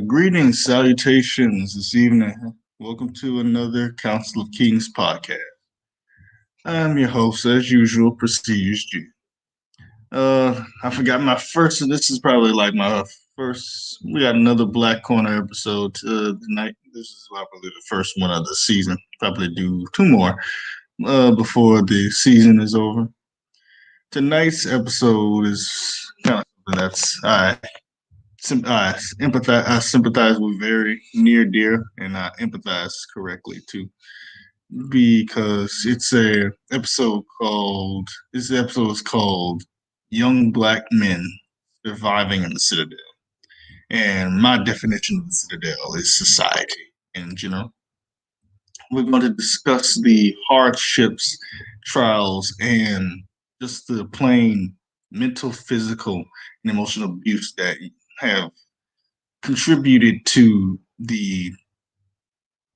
Greetings, salutations this evening. Welcome to another Council of Kings podcast. I'm your host, as usual, Prestige G. I forgot my first, this is probably like my first, we got another Black Corner episode tonight. This is probably the first one of the season. Probably do two more before the season is over. Tonight's episode is kind of something I sympathize with very near dear, and I empathize correctly too, because it's a episode called. This episode is called "Young Black Men Surviving in the Citadel," and my definition of the Citadel is society in general. We're going to discuss the hardships, trials, and just the plain mental, physical, and emotional abuse that have contributed to the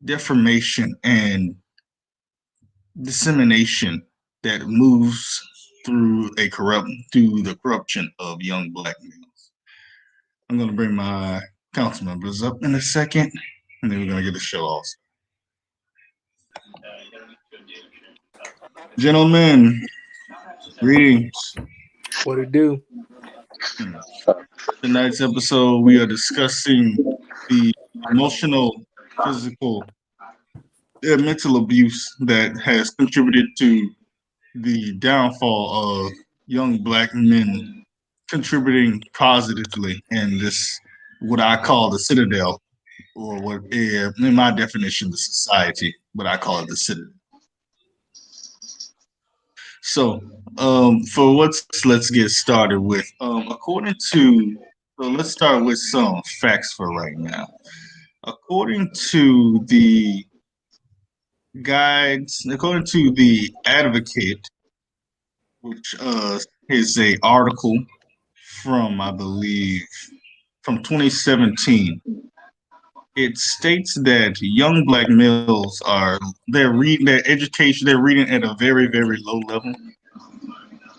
deformation and dissemination that moves through the corruption of young black males. I'm gonna bring my council members up in a second, and then we're gonna get the show off. Gentlemen, greetings. What it do? Tonight's episode, we are discussing the emotional, physical, mental abuse that has contributed to the downfall of young black men contributing positively in this, what I call the citadel, or what, in my definition, the society, what I call it the citadel. So, for what's let's get started with. Let's start with some facts for right now. According to the according to the Advocate, which is a article from, I believe, from 2017. It states that young black males they're reading their education, they're reading at a very, very low level.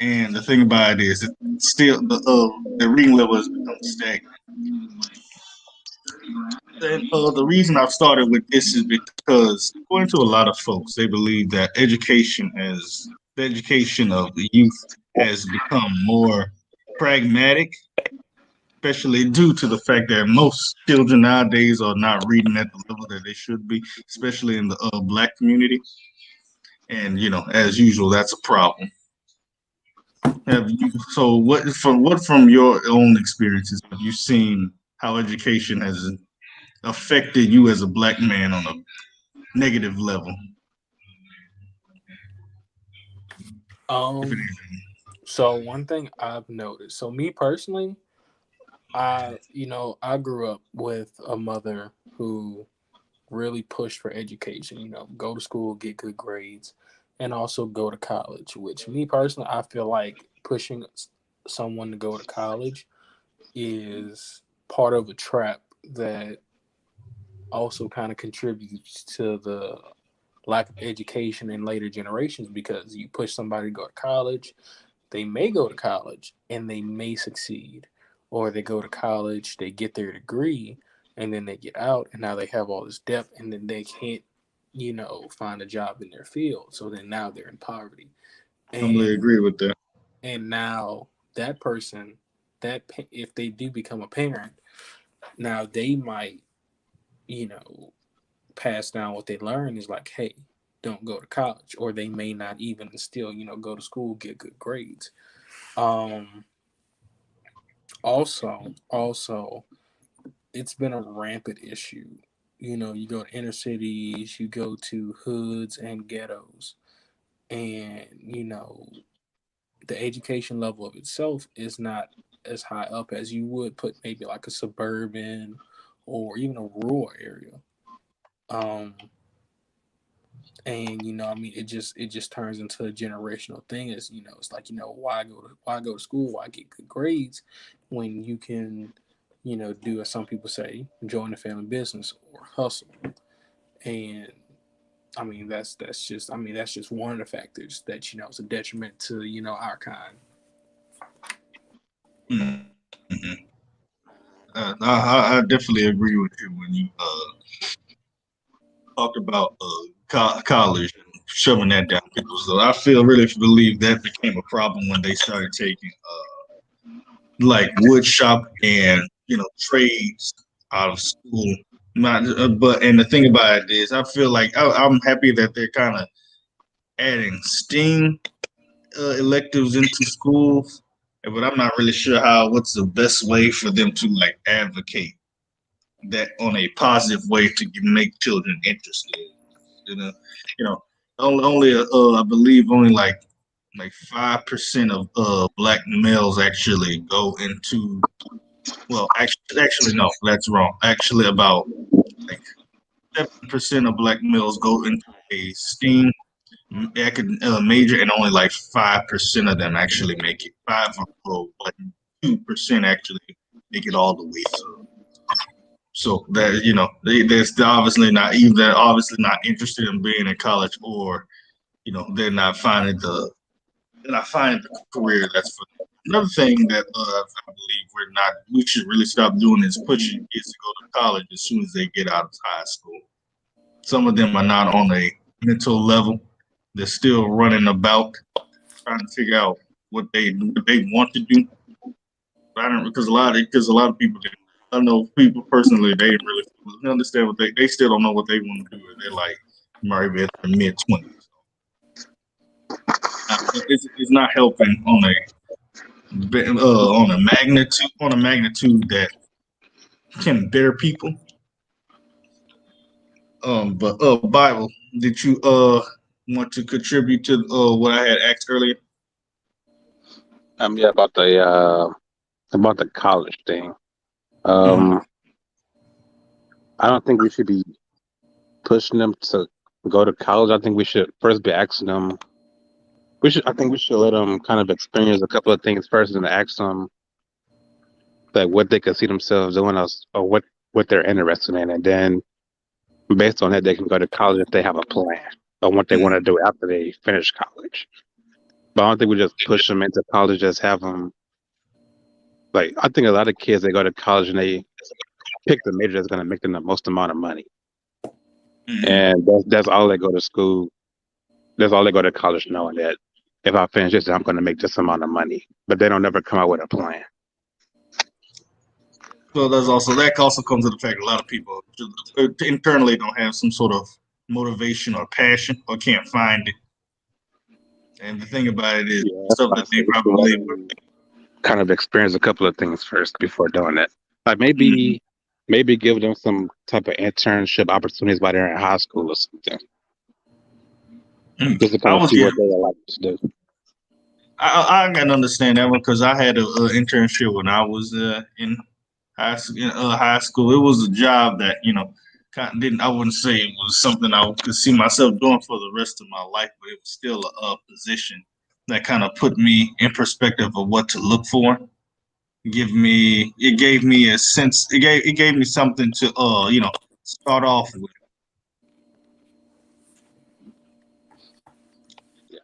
And the thing about it is it's still the reading level has become stagnant. And the reason I've started with this is because, according to a lot of folks, they believe that the education of the youth has become more pragmatic, especially due to the fact that most children nowadays are not reading at the level that they should be, especially in the black community. And as usual, that's a problem. Have you? So, what from your own experiences have you seen how education has affected you as a black man on a negative level? If it Um, so one thing I've noticed, so me personally, I grew up with a mother who really pushed for education, go to school, get good grades, and also go to college, which me personally, I feel like pushing someone to go to college is part of a trap that also kind of contributes to the lack of education in later generations because you push somebody to go to college, they may go to college and they may succeed, or they go to college, they get their degree, and then they get out and now they have all this debt and then they can't, find a job in their field. So then now they're in poverty. I normally And agree with that. now that person, if they do become a parent, now they might, you know, pass down what they learn is like, hey, don't go to college, or they may not even still, go to school, get good grades. Um, also, it's been a rampant issue. You go to inner cities, you go to hoods and ghettos, and the education level of itself is not as high up as you would put maybe like a suburban or even a rural area. Um, and it just turns into a generational thing. Is it's like, why go to school, why get good grades when you can do as some people say, join the family business or hustle. And that's just one of the factors that is a detriment to our kind. Mm-hmm. I definitely agree with you when you talked about college and shoving that down people. So I feel really believe that became a problem when they started taking like wood shop and trades out of school. Not, but and the thing about it is, I feel like I'm happy that they're kind of adding STEAM electives into schools, but I'm not really sure how what's the best way for them to like advocate that on a positive way to make children interested. You know, you know, only I believe only like 5% of black males actually go into. Well, actually no, that's wrong. Actually, about like 7% of black males go into a STEAM major, and only like 5% of them actually make it. Like 2% actually make it all the way through. So that they're obviously not either. They're obviously not interested in being in college, or they're not finding the career that's for them. Another thing that I believe we should really stop doing is pushing kids to go to college as soon as they get out of high school. Some of them are not on a mental level. They're still running about trying to figure out what they want to do. But I don't because a lot of people I know people personally they really understand what they still don't know what they want to do. They're like maybe in their mid 20s. It's not helping on a magnitude that can better people. But Bible, did you want to contribute to what I had asked earlier? Yeah, about the college thing. Mm-hmm. Um, I don't think we should be pushing them to go to college. I think we should first be asking them. I think we should let them kind of experience a couple of things first, and ask them like what they could see themselves doing, or what they're interested in, and then based on that, they can go to college if they have a plan on what they want to do after they finish college. But I don't think we just push them into college. Just have them like I think a lot of kids they go to college and they pick the major that's going to make them the most amount of money, Mm-hmm. and that's all they go to school. That's all they go to college knowing that if I finish this, I'm going to make this amount of money. But they don't ever come out with a plan. Well, that also comes to the fact a lot of people internally don't have some sort of motivation or passion or can't find it. And the thing about it is Yeah, that's stuff why I that say they we should let probably. them kind of experience a couple of things first before doing that. Like Mhm. maybe give them some type of internship opportunities while they're in high school or something, just to I kind of was see yeah. what they would like to do. I can understand that one because I had an internship when I was in high school. It was a job that kind of didn't. I wouldn't say it was something I could see myself doing for the rest of my life, but it was still a position that kind of put me in perspective of what to look for. It gave me a sense. It gave me something to start off with. Yeah.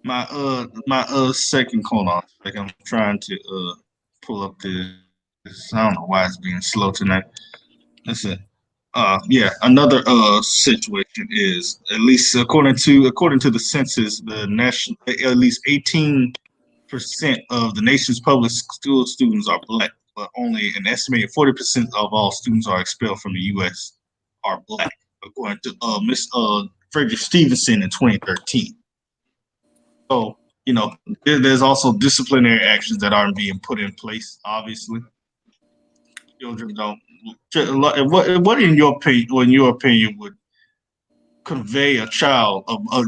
My second hold on. Like I'm trying to pull up this. I don't know why it's being slow tonight. Listen. Yeah, another situation is at least according to the census, the national at least 18% of the nation's public school students are black, but only an estimated 40% of all students are expelled from the U.S. are black, according to Miss Frederick Stevenson in 2013. So there's also disciplinary actions that aren't being put in place. Obviously, children don't. What in your opinion would convey a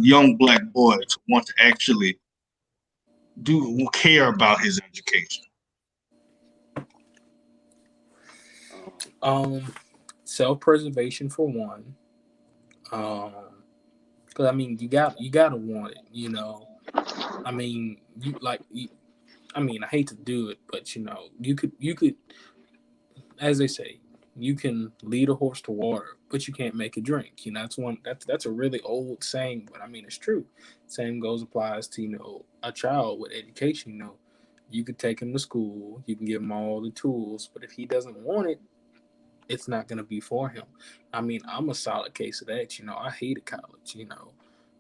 young black boy to want to actually do care about his education? Um, Self-preservation for one. Um, because I mean, you gotta want it. I mean, I mean, I hate to do it, but you could, as they say, you can lead a horse to water, but you can't make it drink. That's a really old saying, but I mean it's true. Same goes applies to a child with education. You could take him to school, you can give him all the tools, but if he doesn't want it, it's not going to be for him. I mean, I'm a solid case of that. I hated college.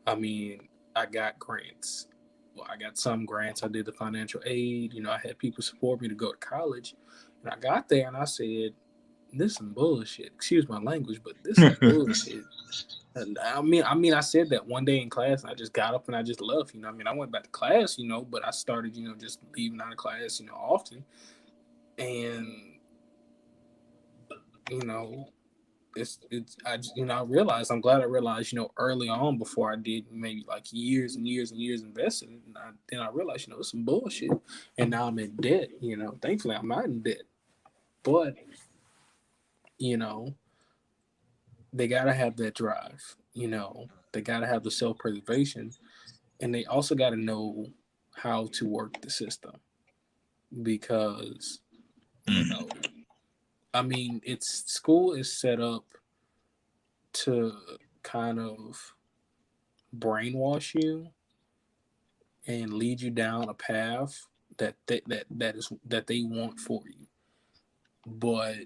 I mean, I got grants. Well, I got some grants. I did the financial aid. I had people support me to go to college. And I got there and I said, this is some bullshit. Excuse my language, but this is bullshit. And I said that one day in class, and I just got up and I just left. I went back to class, but I started, just leaving out of class, often. And you know, it's I realized I'm glad I realized early on before I did maybe like years and years and years invested, and then I realized it's some bullshit, and now I'm in debt. Thankfully I'm not in debt, but you know they gotta have that drive. They gotta have the self preservation, and they also gotta know how to work the system because it's school is set up to kind of brainwash you and lead you down a path that they want for you. But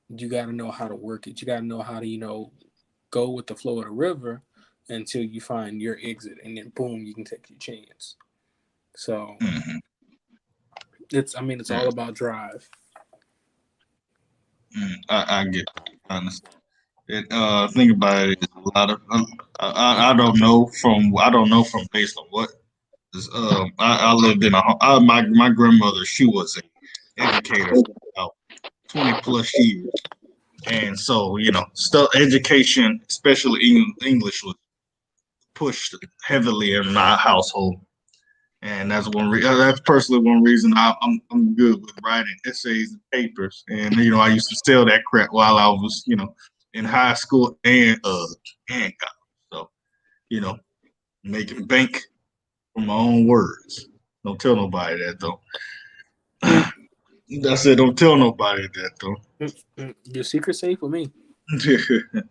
you got to know how to work it. You got to know how to go with the flow of the river until you find your exit, and then boom, you can take your chance. So it's all about drive. I get it, honestly. Think about it. Is a lot of I don't know from based on what. I lived in my grandmother. She was an educator for about 20 plus years, and so stuff education, especially English, was pushed heavily in my household. And that's personally one reason I'm good with writing essays and papers. And I used to sell that crap while I was in high school and college. So you know making bank from my own words. Don't tell nobody that though. I said don't tell nobody that though. Your secret safe with me.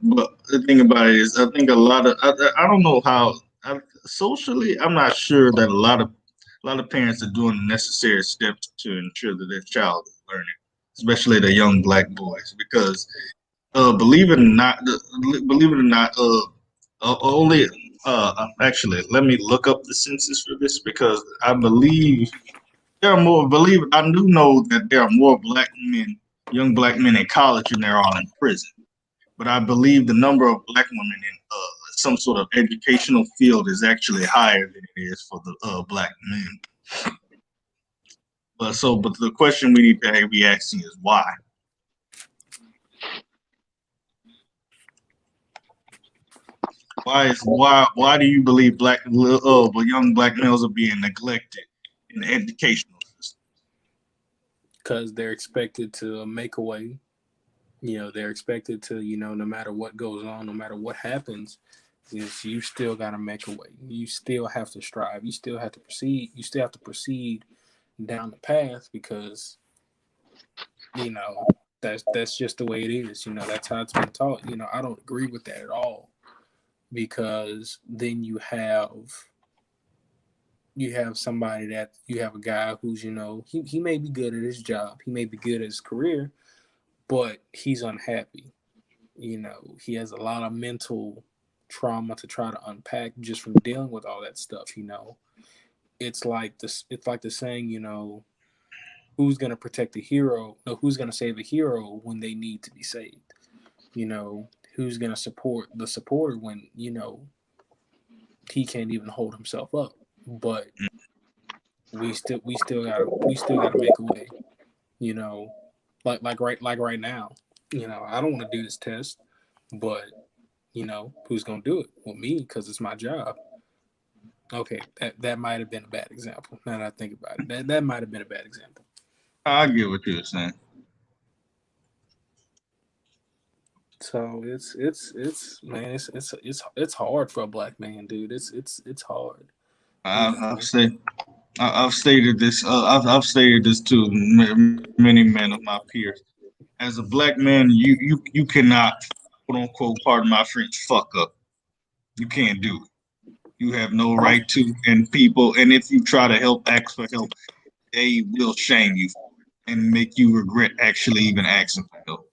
But the thing about it is, I think a lot of I don't know how socially. I'm not sure that a lot of parents are doing the necessary steps to ensure that their child is learning, especially the young black boys, because believe it or not, only actually let me look up the census for this because I believe there are more. Believe it, I do know that there are more young black men in college than there are in prison. But I believe the number of black women in some sort of educational field is actually higher than it is for the black men. But the question we need to be asking is why? Why do you believe young black males are being neglected in the educational system? Because they're expected to make a way. They're expected to, no matter what goes on, no matter what happens, is you still got to make a way. You still have to strive. You still have to proceed. You still have to proceed down the path because, that's just the way it is. That's how it's been taught. I don't agree with that at all because then you have somebody that you have a guy who's he may be good at his job, he may be good at his career, but he's unhappy. He has a lot of mental trauma to try to unpack just from dealing with all that stuff. It's like this. It's like the saying. Who's gonna protect the hero? No, who's gonna save a hero when they need to be saved? Who's gonna support the supporter when he can't even hold himself up? But we still gotta make a way. You know, like right now. I don't want to do this test, but who's gonna do it? Well, me, because it's my job. Okay, that might have been a bad example. Now that I think about it, that might have been a bad example. I get what you're saying. So it's man, it's hard for a black man, dude. It's hard. You I've, I've know, said I've stated this. I've stated this to many men of my peers. As a black man, you cannot quote unquote, pardon my French, fuck up. You can't do it. You have no right to. And if you try to help, ask for help, they will shame you and make you regret actually even asking for help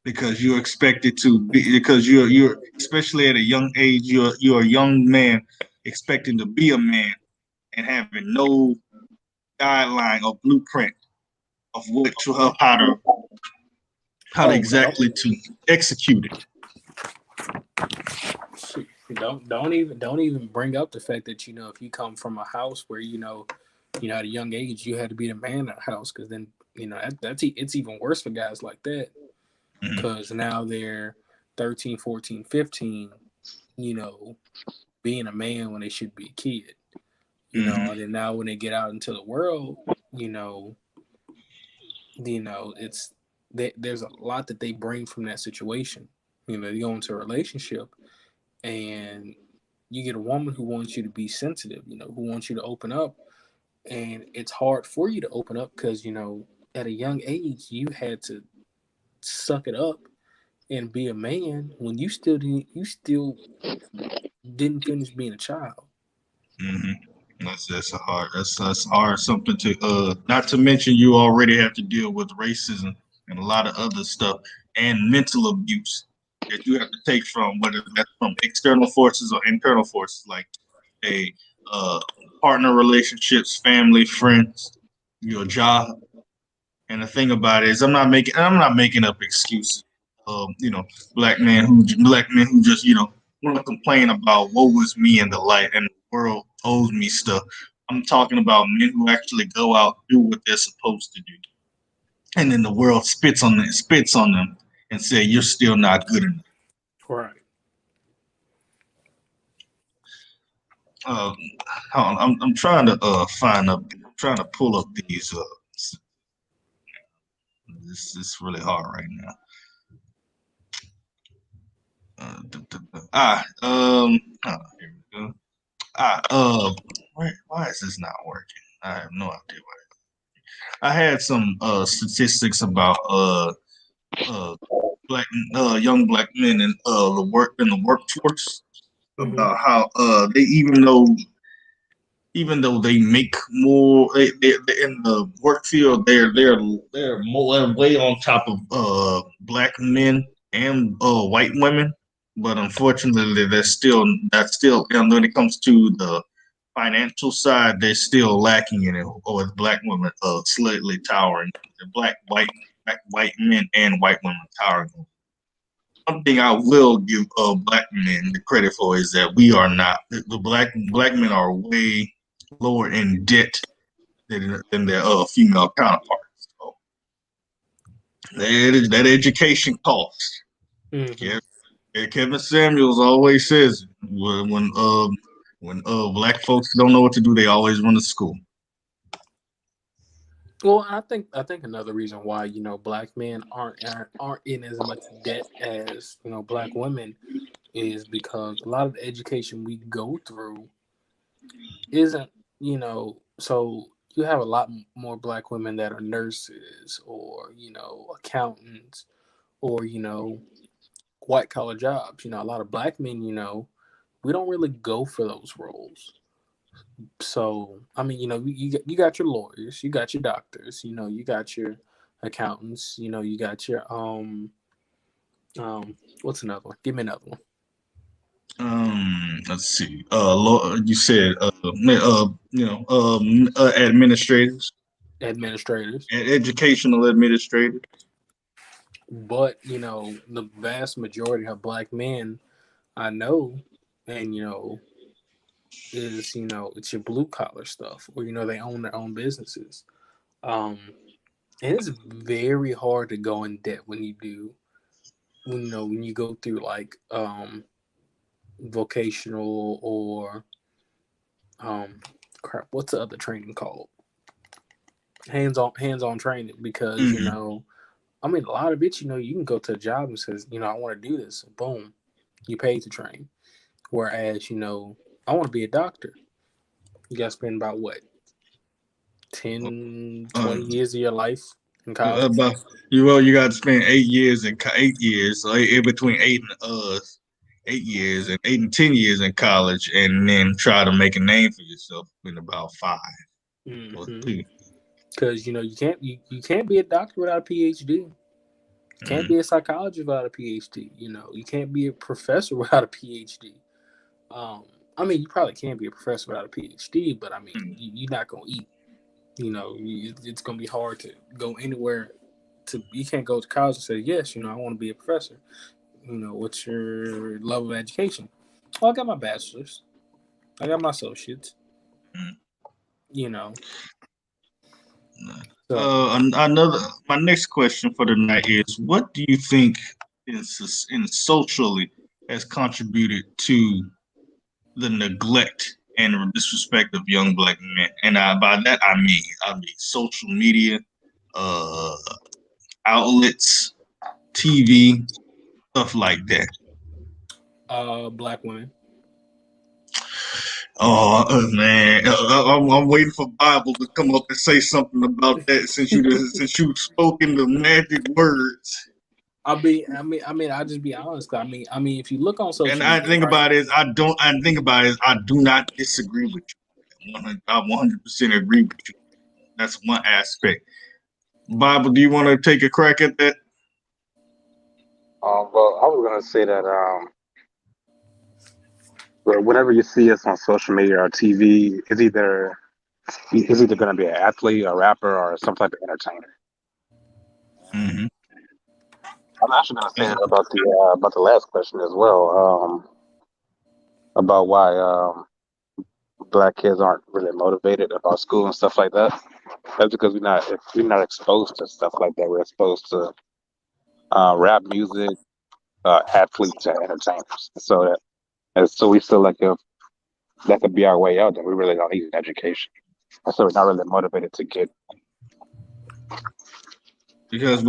because you're expected to be because you're especially at a young age you're a young man expecting to be a man and having no guideline or blueprint of of how to Oh, exactly to execute it. don't even bring up the fact that if you come from a house where at a young age you had to be the man of the house, because then it's even worse for guys like that, Mm-hmm. because now they're 13, 14, 15, you know being a man when they should be a kid, Mm-hmm. and then now when they get out into the world, you know it's there's a lot that they bring from that situation. You go into a relationship and you get a woman who wants you to be sensitive, who wants you to open up, and it's hard for you to open up because at a young age you had to suck it up and be a man when you still didn't finish being a child. Mm-hmm. That's a hard that's hard something to not to mention you already have to deal with racism and a lot of other stuff and mental abuse that you have to take from whether that's from external forces or internal forces like a uh, partner relationships, family, friends, your job. And the thing about it is, I'm not making up excuses. You know, black men who just want to complain about what was me in the light and the world owes me stuff. I'm talking about men who actually go out do what they're supposed to do, and then the world spits on them, and say you're still not good enough. Right. Um, I'm trying to trying to pull up these. This is really hard right now. Here we go. Ah, why is this not working? I have no idea why. I had some statistics about uh black young black men in the workforce Mm-hmm. about how they even though they make more they in the work field they're more way on top of black men and white women, but unfortunately that's still and when it comes to the financial side they're still lacking in it, or with black women slightly towering the black white men and white women towering. One thing I will give black men the credit for is that we are not the black men are way lower in debt than their female counterparts. So that education costs. Mm-hmm. Yeah, Kevin Samuels always says when black folks don't know what to do, they always run to school. Well, I think another reason why black men aren't in as much debt as black women is because a lot of the education we go through isn't so you have a lot more black women that are nurses or accountants or white collar jobs. A lot of black men, we don't really go for those roles. So I mean, you got your lawyers, you got your doctors, you got your accountants, you got your what's another one? Give me another one. Let's see. You said administrators, Administrators. educational administrators. But the vast majority of black men I know, and is it's your blue collar stuff, or they own their own businesses. Um, and it's very hard to go in debt when you do when you go through like vocational or um crap. What's the other training called? Hands on training, because Mm-hmm. I mean, a lot of it, you can go to a job and says, I want to do this. Boom, you paid to train. Whereas, I want to be a doctor. You got to spend about what, ten, Uh, 20 years of your life in college. about you got to spend 8 years and 8 years, so in between 8 years and 8 and 10 years in college, and then try to make a name for yourself in about five or Hmm. two. Because you can't be a doctor without a PhD. You can't be a psychologist without a PhD. You can't be a professor without a PhD. I mean, you probably can be a professor without a PhD, but I mean, you're not gonna eat. It's gonna be hard to go anywhere. You can't go to college and say yes. I want to be a professor. What's your level of education? Well, I got my bachelor's. I got my associates. You know, so Another. My next question for the night is: what do you think in socially has contributed to the neglect and disrespect of young black men? And by that I mean social media, uh, outlets, TV, stuff like that. black women. Oh man, I'm waiting for Bible to come up and say something about that since you spoken the magic words. I'll just be honest. If you look on And social I media, think right? about it is I do not disagree with you. I 100% agree with you. That's one aspect. Bible, do you want to take a crack at that? Well, I was gonna say that whenever you see us on social media or TV, it's either gonna be an athlete, a rapper, or some type of entertainer. Mm-hmm. I'm actually gonna say that about the last question as well. About why black kids aren't really motivated about school and stuff like that. That's because we're not exposed to stuff like that. We're exposed to rap music, athletes, and entertainers. So we feel like if that could be our way out, then we really don't need an education. And so we're not really motivated to get. Because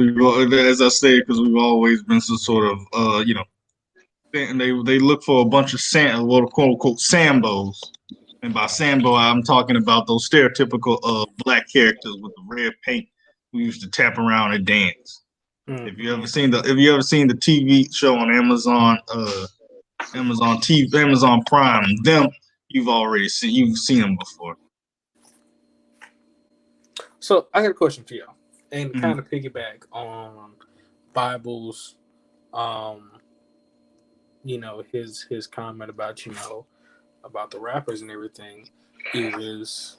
as I said, because we've always been some sort of they look for a bunch of what quote unquote sambos. And by Sambo, I'm talking about those stereotypical black characters with the red paint who used to tap around and dance. If you ever seen the TV show on Amazon Prime, them you've seen them before. So I got a question for y'all, and Mm-hmm. kind of piggyback on Bible's, um, his comment about about the rappers and everything is,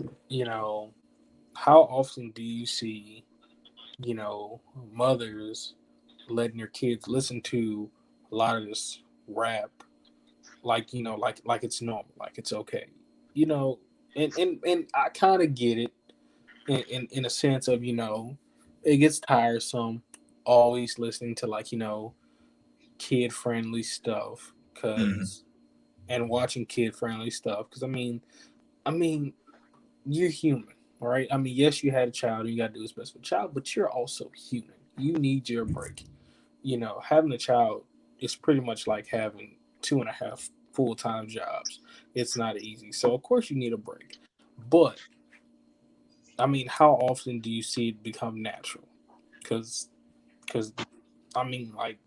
how often do you see, mothers letting their kids listen to a lot of this rap, like it's normal, like it's okay, and I kind of get it in a sense of it gets tiresome always listening to kid friendly stuff Mm-hmm. because and watching kid friendly stuff because I mean you're human, right? Yes, you had a child and you got to do what's best for the child, but you're also human. You need your break. Having a child is pretty much like having 2.5 full-time jobs. It's not easy, so of course you need a break. But how often do you see it become natural? Because like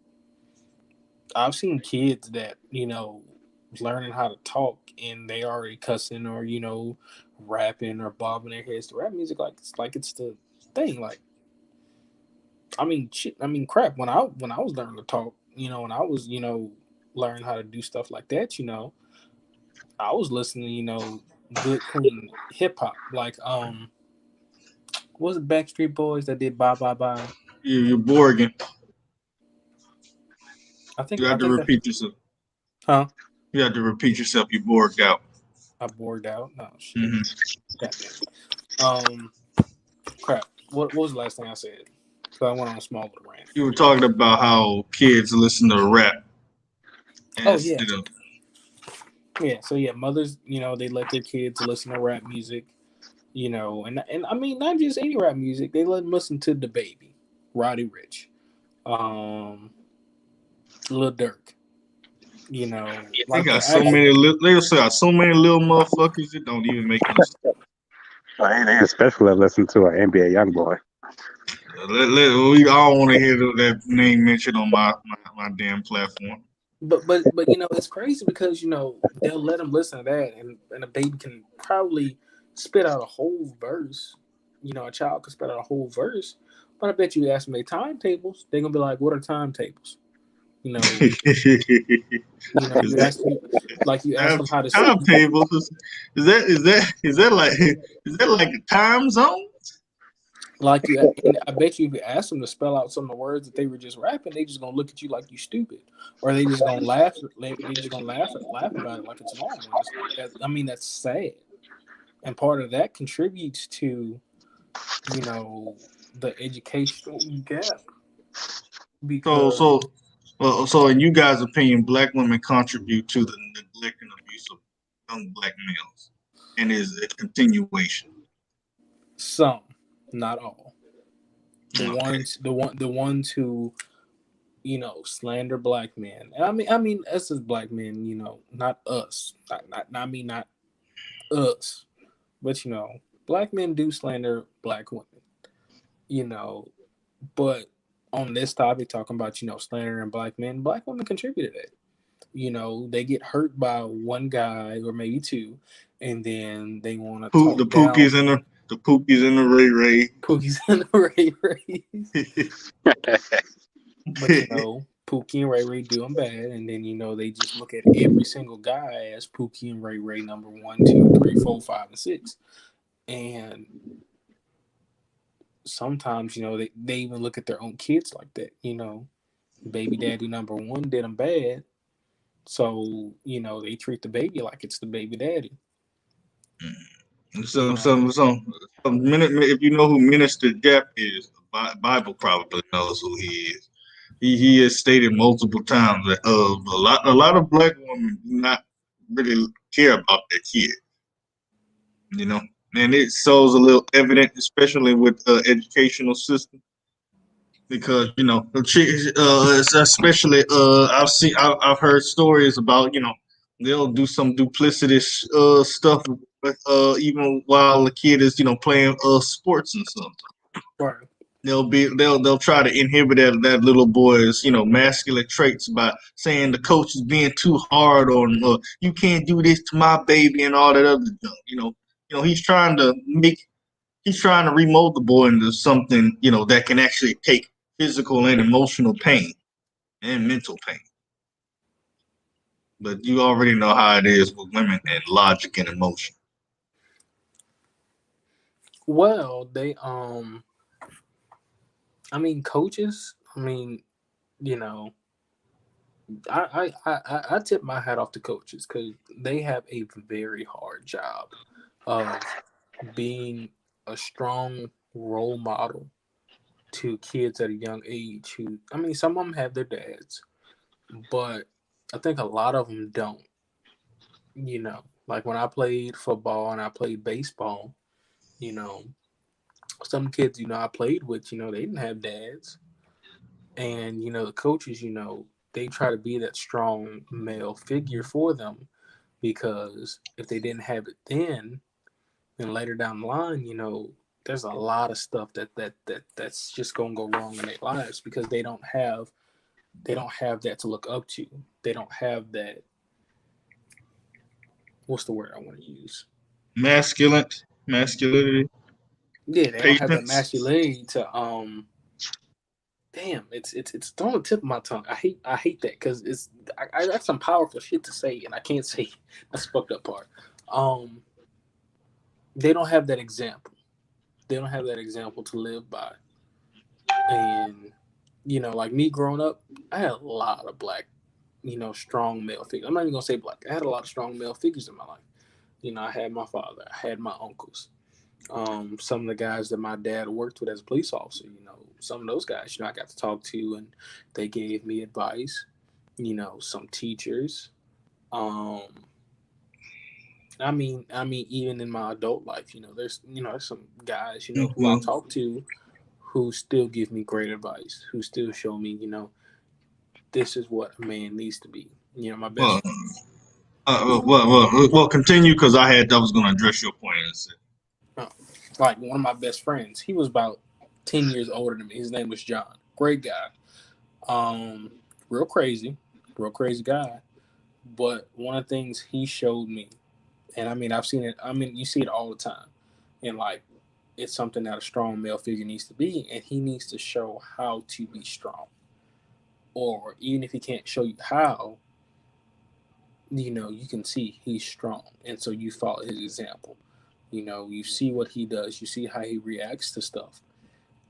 I've seen kids that learning how to talk and they already cussing or rapping or bobbing their heads to rap music like it's the thing. Like shit. Crap. When I was learning to talk, when I was learning how to do stuff like that, I was listening to good clean hip hop like what was it Backstreet Boys that did Bye Bye Bye? You're Borging. I think You I have to think that repeat yourself. huh? You have to repeat yourself. You borged out. I bored out. Oh shit. Mm-hmm. God damn it. Crap. What was the last thing I said? So I went on a small little rant. You were talking about how kids listen to rap Oh yeah, instead of. yeah. So yeah, mothers, they let their kids listen to rap music, and not just any rap music. They let them listen to the baby, Roddy Rich, um, Lil Durk. They Like got the so actual. many. They also got so many little motherfuckers that don't even make no sense. They especially listen to an NBA young boy. We all want to hear that name mentioned on my damn platform. But it's crazy because they'll let them listen to that and a baby can probably spit out a whole verse a child could spell out a whole verse, but I bet you ask them their timetables, they're gonna be like, "What are timetables?" You know, Is you that ask you like you ask time them how to see. timetables? Is that like a time zone? Like you, and I bet you if you ask them to spell out some of the words that they were just rapping, they just gonna look at you like you stupid, or they just gonna laugh. They just gonna laugh about it like it's normal. And it's, I mean, that's sad, and part of that contributes to the educational gap So because so so in you guys' opinion, black women contribute to the neglect and abuse of young black males, and is a continuation. some, not all, Okay. the ones who slander black men. And I mean, us as black men, not us, not me, not us, but black men do slander black women, you know. But on this topic, talking about slandering black men, black women contribute to that. They get hurt by one guy or maybe two, and then they want to The talk down. Pookies and the Ray Ray. Pookie's and Ray Rays, but Pookie and Ray Ray doing bad, and then they just look at every single guy as Pookie and Ray Ray number 1, 2, 3, 4, 5, and 6, and sometimes they even look at their own kids like that. Baby daddy number 1 did them bad, so they treat the baby like it's the baby daddy. You know, If you know who Minister Jeff is, the Bible probably knows who he is. He has stated multiple times that a lot of black women do not really care about their kid, you know, and it shows a little evident, especially with the educational system, because it's especially I've heard stories about they'll do some duplicitous stuff even while the kid is playing sports and stuff. right. They'll try to inhibit that little boy's masculine traits by saying the coach is being too hard on you can't do this to my baby and all that other junk. He's trying to remold the boy into something that can actually take physical and emotional pain and mental pain. But you already know how it is with women and logic and emotion. Well, I mean, coaches. I mean, you know, I tip my hat off to coaches because they have a very hard job of being a strong role model to kids at a young age. Who, I mean, some of them have their dads, but I think a lot of them don't. Like when I played football and I played baseball, you know, some kids, I played with, they didn't have dads. And, the coaches, they try to be that strong male figure for them because if they didn't have it then later down the line, there's a lot of stuff that's just gonna go wrong in their lives because they don't have that to look up to. They don't have that, what's the word I want to use? Masculinity, Yeah, they don't have that patience. masculinity to damn, it's on the tip of my tongue. I hate that because I got some powerful shit to say and I can't say it. That's the fucked up part. Um, they don't have that example. They don't have that example to live by. And like me growing up, I had a lot of black, strong male figures. I'm not even gonna say black. I had a lot of strong male figures in my life. I had my father. I had my uncles. Some of the guys that my dad worked with as a police officer, some of those guys, I got to talk to and they gave me advice, some teachers. Um, I mean, even in my adult life, there's some guys, who I Well, talk to who still give me great advice, who still show me, this is what a man needs to be. My best well, friend. continue because I was going to address your point. Oh, like one of my best friends, he was about 10 years older than me. His name was John. Great guy. Um, real crazy guy. But one of the things he showed me, and I mean, I've seen it. I mean, you see it all the time in like it's something that a strong male figure needs to be, and he needs to show how to be strong. Or even if he can't show you how, you can see he's strong, and so you follow his example. You see what he does, you see how he reacts to stuff,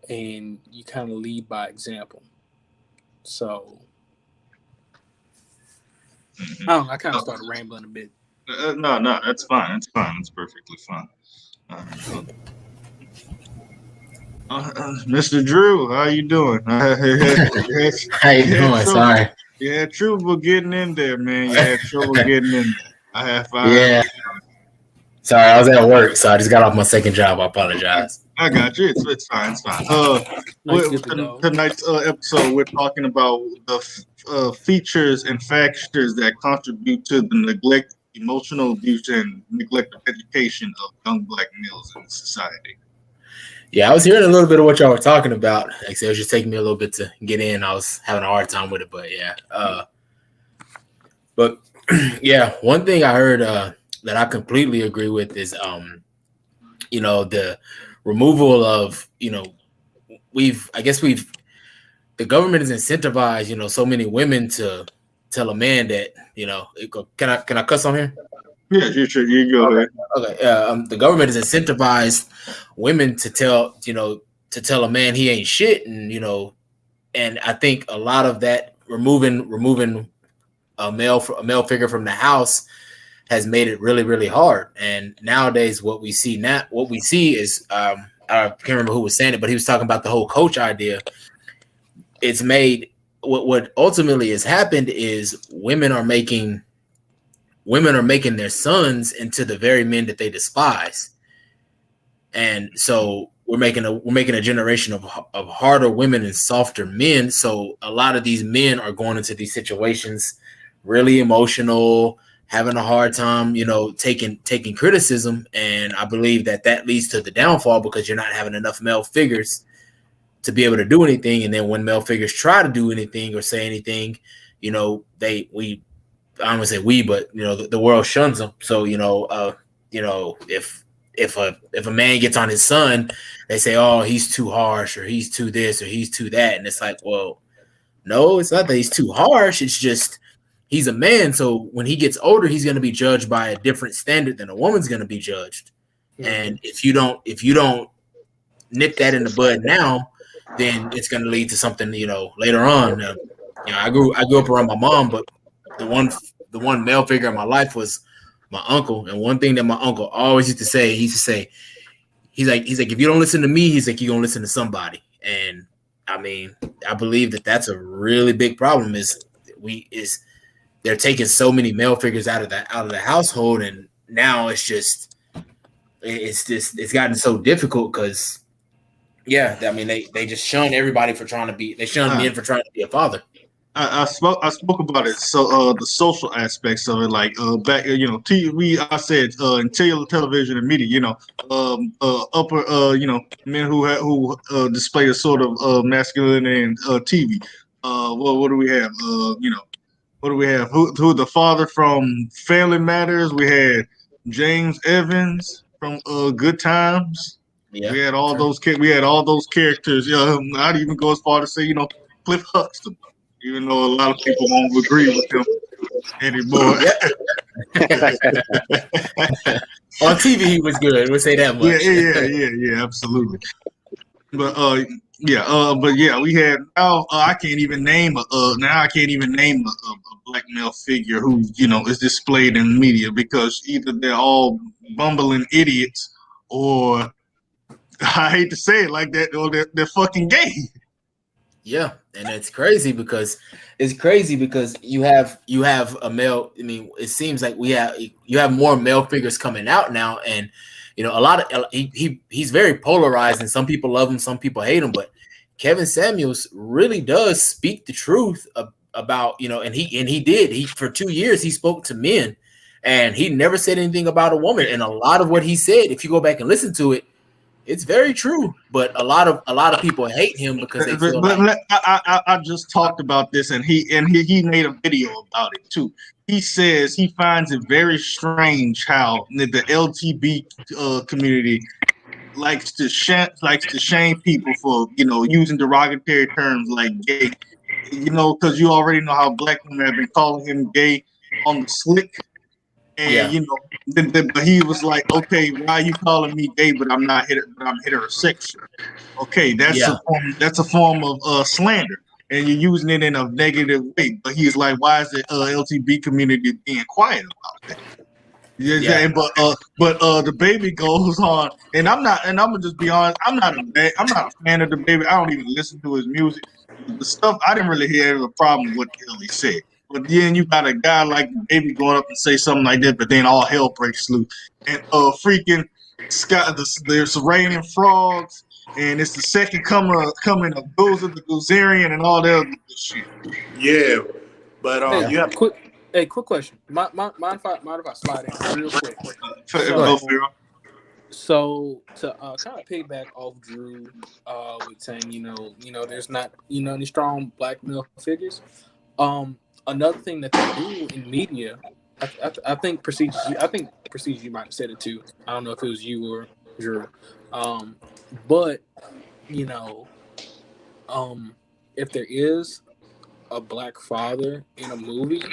and you kind of lead by example. So I don't know, I kind of started rambling a bit. No, that's fine. That's fine. That's perfectly fine. Mr. Drew, how you doing? How you doing? Sorry. You had trouble getting in there, man. You had trouble getting in there. I have five. Yeah. Sorry, I was at work, so I just got off my second job. I apologize. I got you. It's fine. It's fine. Tonight's episode, we're talking about the features and factors that contribute to the neglect, emotional abuse, and neglect of education of young Black males in society. Yeah, I was hearing a little bit of what y'all were talking about. Like I said, it was just taking me a little bit to get in. I was having a hard time with it, but yeah. But yeah, one thing I heard that I completely agree with is, the removal of, the government has incentivized, so many women to tell a man that, can I cuss on here? Yeah, you go ahead. Okay. The government has incentivized women to tell a man he ain't shit, and and I think a lot of that removing a male figure from the house has made it really, really hard. And nowadays, what we see is I can't remember who was saying it, but he was talking about the whole coach idea. It's made what ultimately has happened is women are making their sons into the very men that they despise. And so we're making a generation of harder women and softer men. So a lot of these men are going into these situations really emotional, having a hard time, taking criticism. And I believe that leads to the downfall, because you're not having enough male figures to be able to do anything. And then when male figures try to do anything or say anything, I don't want to say we, but the world shuns them. So if a man gets on his son, they say, oh, he's too harsh, or he's too this, or he's too that, and it's like, well, no, it's not that he's too harsh. It's just he's a man. So when he gets older, he's going to be judged by a different standard than a woman's going to be judged. Mm-hmm. And if you don't nip that in the bud now, then it's going to lead to something later on. I grew up around my mom, but the one male figure in my life was my uncle. And one thing that my uncle always used to say, he's like, if you don't listen to me, he's like, you're going to listen to somebody. And I mean, I believe that that's a really big problem they're taking so many male figures out of the household. And now it's gotten so difficult because, yeah, I mean, they just shun everybody for trying to be, they shun men for trying to be a father. I spoke about it. So the social aspects of it, like back, TV. I said in television and media, upper, men who display a sort of masculinity in TV. What do we have? What do we have? Who the father from Family Matters? We had James Evans from Good Times. Yeah, we had all those. We had all those characters. I'd even go as far to say, Cliff Huxtable. Even though a lot of people won't agree with him anymore. On TV, he was good. We'll say that much. Yeah, absolutely. But we had now. I can't even name a black male figure who is displayed in media, because either they're all bumbling idiots, or I hate to say it like that, or they're fucking gay. Yeah, and it's crazy because you have a male. I mean, it seems like you have more male figures coming out now, and a lot of he's very polarized, and some people love him, some people hate him. But Kevin Samuels really does speak the truth about and he for 2 years he spoke to men, and he never said anything about a woman. And a lot of what he said, if you go back and listen to it, it's very true, but a lot of people hate him because they feel I just talked about this, and he made a video about it too. He says he finds it very strange how the LGBT community likes to shame people for using derogatory terms like gay. Because you already know how black women have been calling him gay on the slick, and Yeah. but he was like, okay, why are you calling me gay? But I'm heterosexual. Okay, Yeah. that's a form of slander, and you're using it in a negative way. But he's like, why is the LGBT community being quiet about that? Yeah. Yeah, but the baby goes on, and I'm gonna just be honest. I'm not a fan of the baby. I don't even listen to his music. The stuff I didn't really hear a problem with what the hell he said. But then you got a guy like the baby going up and say something like that, but then all hell breaks loose, and freaking Scott, there's raining frogs, and it's the second coming of Gozer the Gozerian and all that other good shit. Yeah, but Hey, you have quick question. Mind if I slide in real quick? Go ahead. So to kind of piggyback off Drew, with saying there's not any strong black male figures. Another thing that they do in media, I think Prestige, you might have said it too. I don't know if it was you or Drew, but you know, if there is a black father in a movie,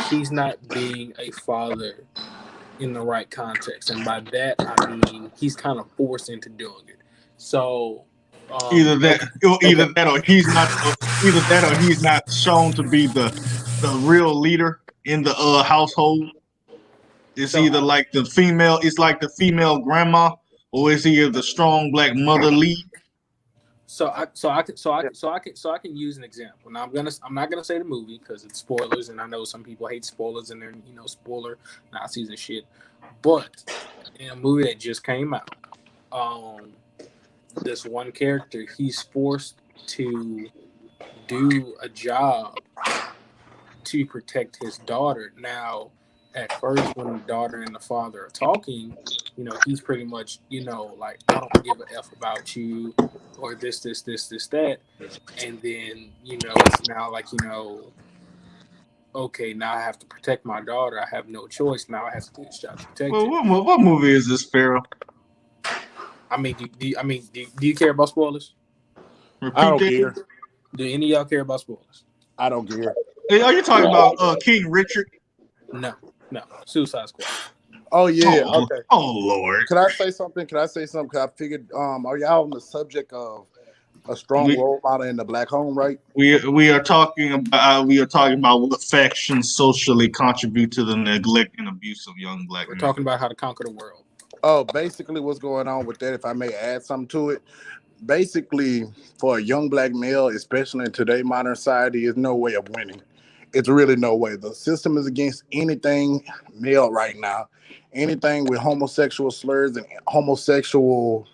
he's not being a father in the right context, and by that I mean he's kind of forced into doing it. So Either that, okay. either that, or he's not shown to be the real leader in the household. It's So either like the female, it's like the female grandma, or it's either the strong black mother lead. I can use an example. Now I'm not gonna say the movie because it's spoilers, and I know some people hate spoilers and they're spoiler Nazis and shit. But in a movie that just came out, this one character, he's forced to do a job to protect his daughter. Now, at first, when the daughter and the father are talking, he's pretty much, like, I don't give a F about you, or this, that. And then, it's now like, okay, now I have to protect my daughter. I have no choice. Now I have to do this job to protect Well, her. what movie is this, Pharaoh? I mean, do you care about spoilers? I Repeat don't that. care. Do any of y'all care about spoilers? I don't care. Hey, are you talking about King Richard? No. Suicide Squad. Oh yeah, Oh, okay. oh Lord. Can I say something? Cause I figured, are y'all on the subject of a strong role model in the black home, right? We are talking about what factions socially contribute to the neglect and abuse of young black We're men. talking about how to conquer the world. Oh, basically what's going on with that, if I may add something to it. Basically, for a young black male, especially in today's modern society, is no way of winning. It's really no way. The system is against anything male right now. Anything with homosexual slurs and homosexual,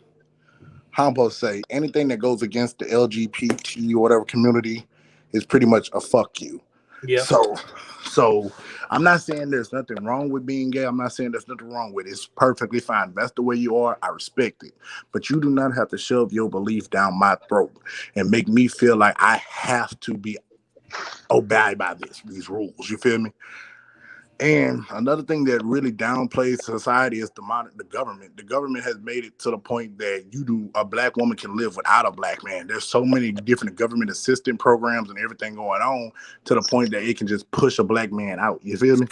how I'm supposed to say, anything that goes against the LGBT or whatever community is pretty much a fuck you. Yeah. So I'm not saying there's nothing wrong with being gay. I'm not saying there's nothing wrong with it. It's perfectly fine. That's the way you are. I respect it. But you do not have to shove your belief down my throat and make me feel like I have to be obeyed by these rules. You feel me? And another thing that really downplays society is the government. The government has made it to the point that a black woman can live without a black man. There's so many different government assistance programs and everything going on to the point that it can just push a black man out. You feel me?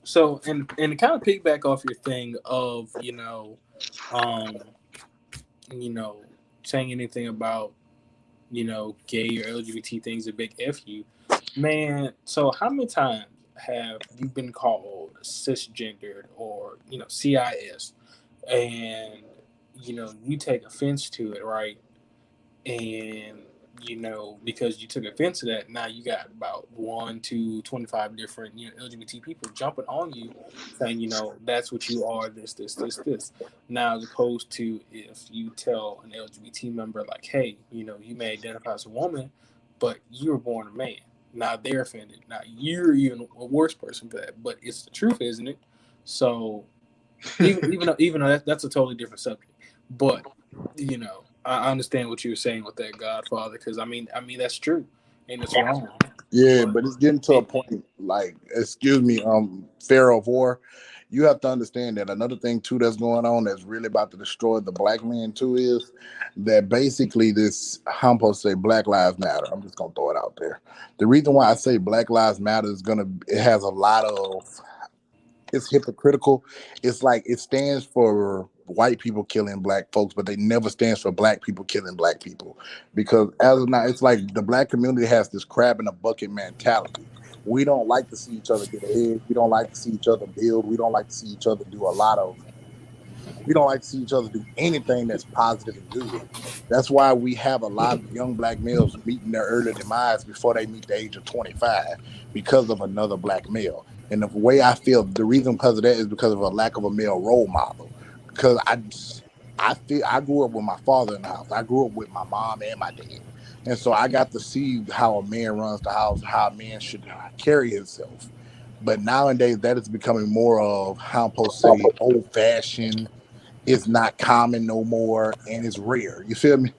So, and to kind of piggyback off your thing of, saying anything about, gay or LGBT things, a big F you, man. So how many times have you been called cisgendered or, CIS, and, you take offense to it, right? And because you took offense to that, now you got about 1 to 25 different LGBT people jumping on you, saying that's what you are, this. Now, as opposed to if you tell an LGBT member like, hey, you may identify as a woman, but you were born a man. Now they're offended. Now you're even a worse person for that. But it's the truth, isn't it? So even though that's a totally different subject, but I understand what you were saying with that Godfather, because I mean that's true and it's wrong. Yeah, but it's getting to a point like, excuse me, Pharaoh of War, you have to understand that another thing too that's going on that's really about to destroy the black man too is that basically this how I'm supposed to say Black Lives Matter. I'm just gonna throw it out there. The reason why I say Black Lives Matter is gonna it has a lot of it's hypocritical. It's like it stands for white people killing black folks, but they never stands for black people killing black people. Because as of now, it's like the black community has this crab in a bucket mentality. We don't like to see each other get ahead. We don't like to see each other build. We don't like to see each other do a lot of we don't like to see each other do anything that's positive and good. That's why we have a lot of young black males meeting their early demise before they meet the age of 25 because of another black male. And the way I feel, the reason because of that is because of a lack of a male role model. Because I feel I grew up with my father in the house. I grew up with my mom and my dad. And so I got to see how a man runs the house, how a man should carry himself. But nowadays, that is becoming more of how I'm supposed to say old fashioned, it's not common no more, and it's rare. You feel me?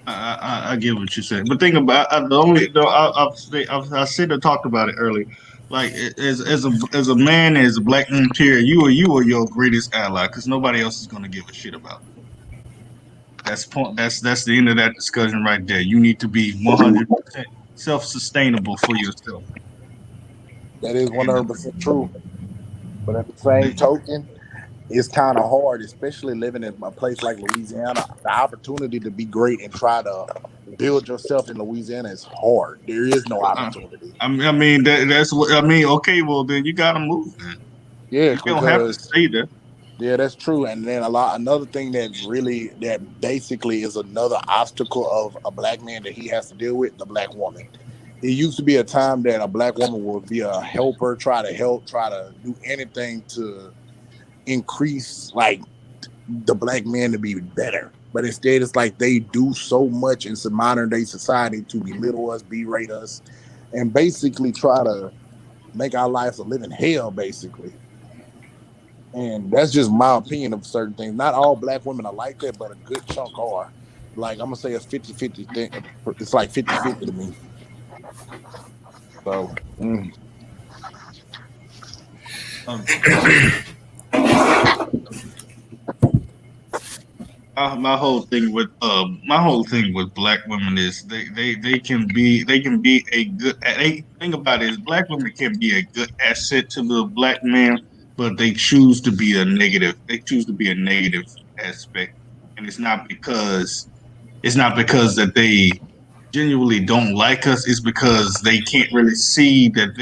I get what you're saying, but think about the only though I said I talked about it earlier. Like as a man, as a black man, here, you are your greatest ally because nobody else is gonna give a shit about you. That's the end of that discussion right there. You need to be 100% self-sustainable for yourself. That is And 100% true. But at the same token, it's kind of hard, especially living in a place like Louisiana. The opportunity to be great and try to build yourself in Louisiana is hard. There is no uh, opportunity. I mean that's what I mean. Okay, well then you gotta move. Then Yeah, you don't have to because stay there. yeah, that's true. And then another thing that really that basically is another obstacle of a black man that he has to deal with, the black woman. It used to be a time that a black woman would be a helper, try to help, try to do anything to increase like the black man to be better. But instead, it's like they do so much in some modern day society to belittle us, berate us, and basically try to make our lives a living hell, basically. And that's just my opinion of certain things. Not all black women are like that, but a good chunk are. Like, I'm going to say it's 50-50 thing. It's like 50-50 to me. So, Um, my whole thing with black women is they can be a good they think about it is black women can be a good asset to the black man, but they choose to be a negative aspect, and it's not because that they genuinely don't like us. It's because they can't really see that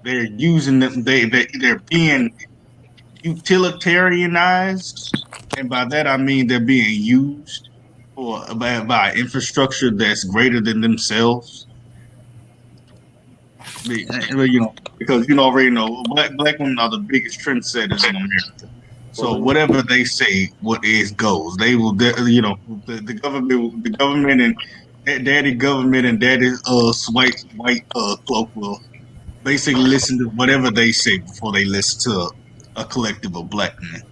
they're using them. They're being utilitarianized, and by that I mean they're being used by infrastructure that's greater than themselves. You know, because you already know black women are the biggest trendsetters in America. So whatever they say, what is goes. They will, you know, the government and daddy government and daddy white cloak will basically listen to whatever they say before they listen to a collective of black men.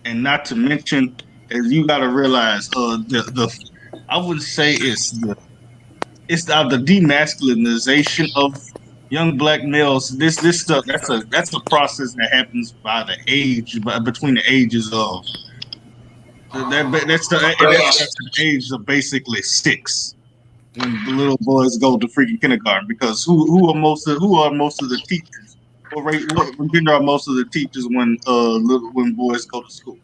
And not to mention, as you got to realize, the I would say it's the demasculinization of young black males. This stuff that's a process that happens between the ages of that starts at the age of basically 6 when the little boys go to freaking kindergarten because who are most of the teachers? What gender are most of the teachers when boys go to school?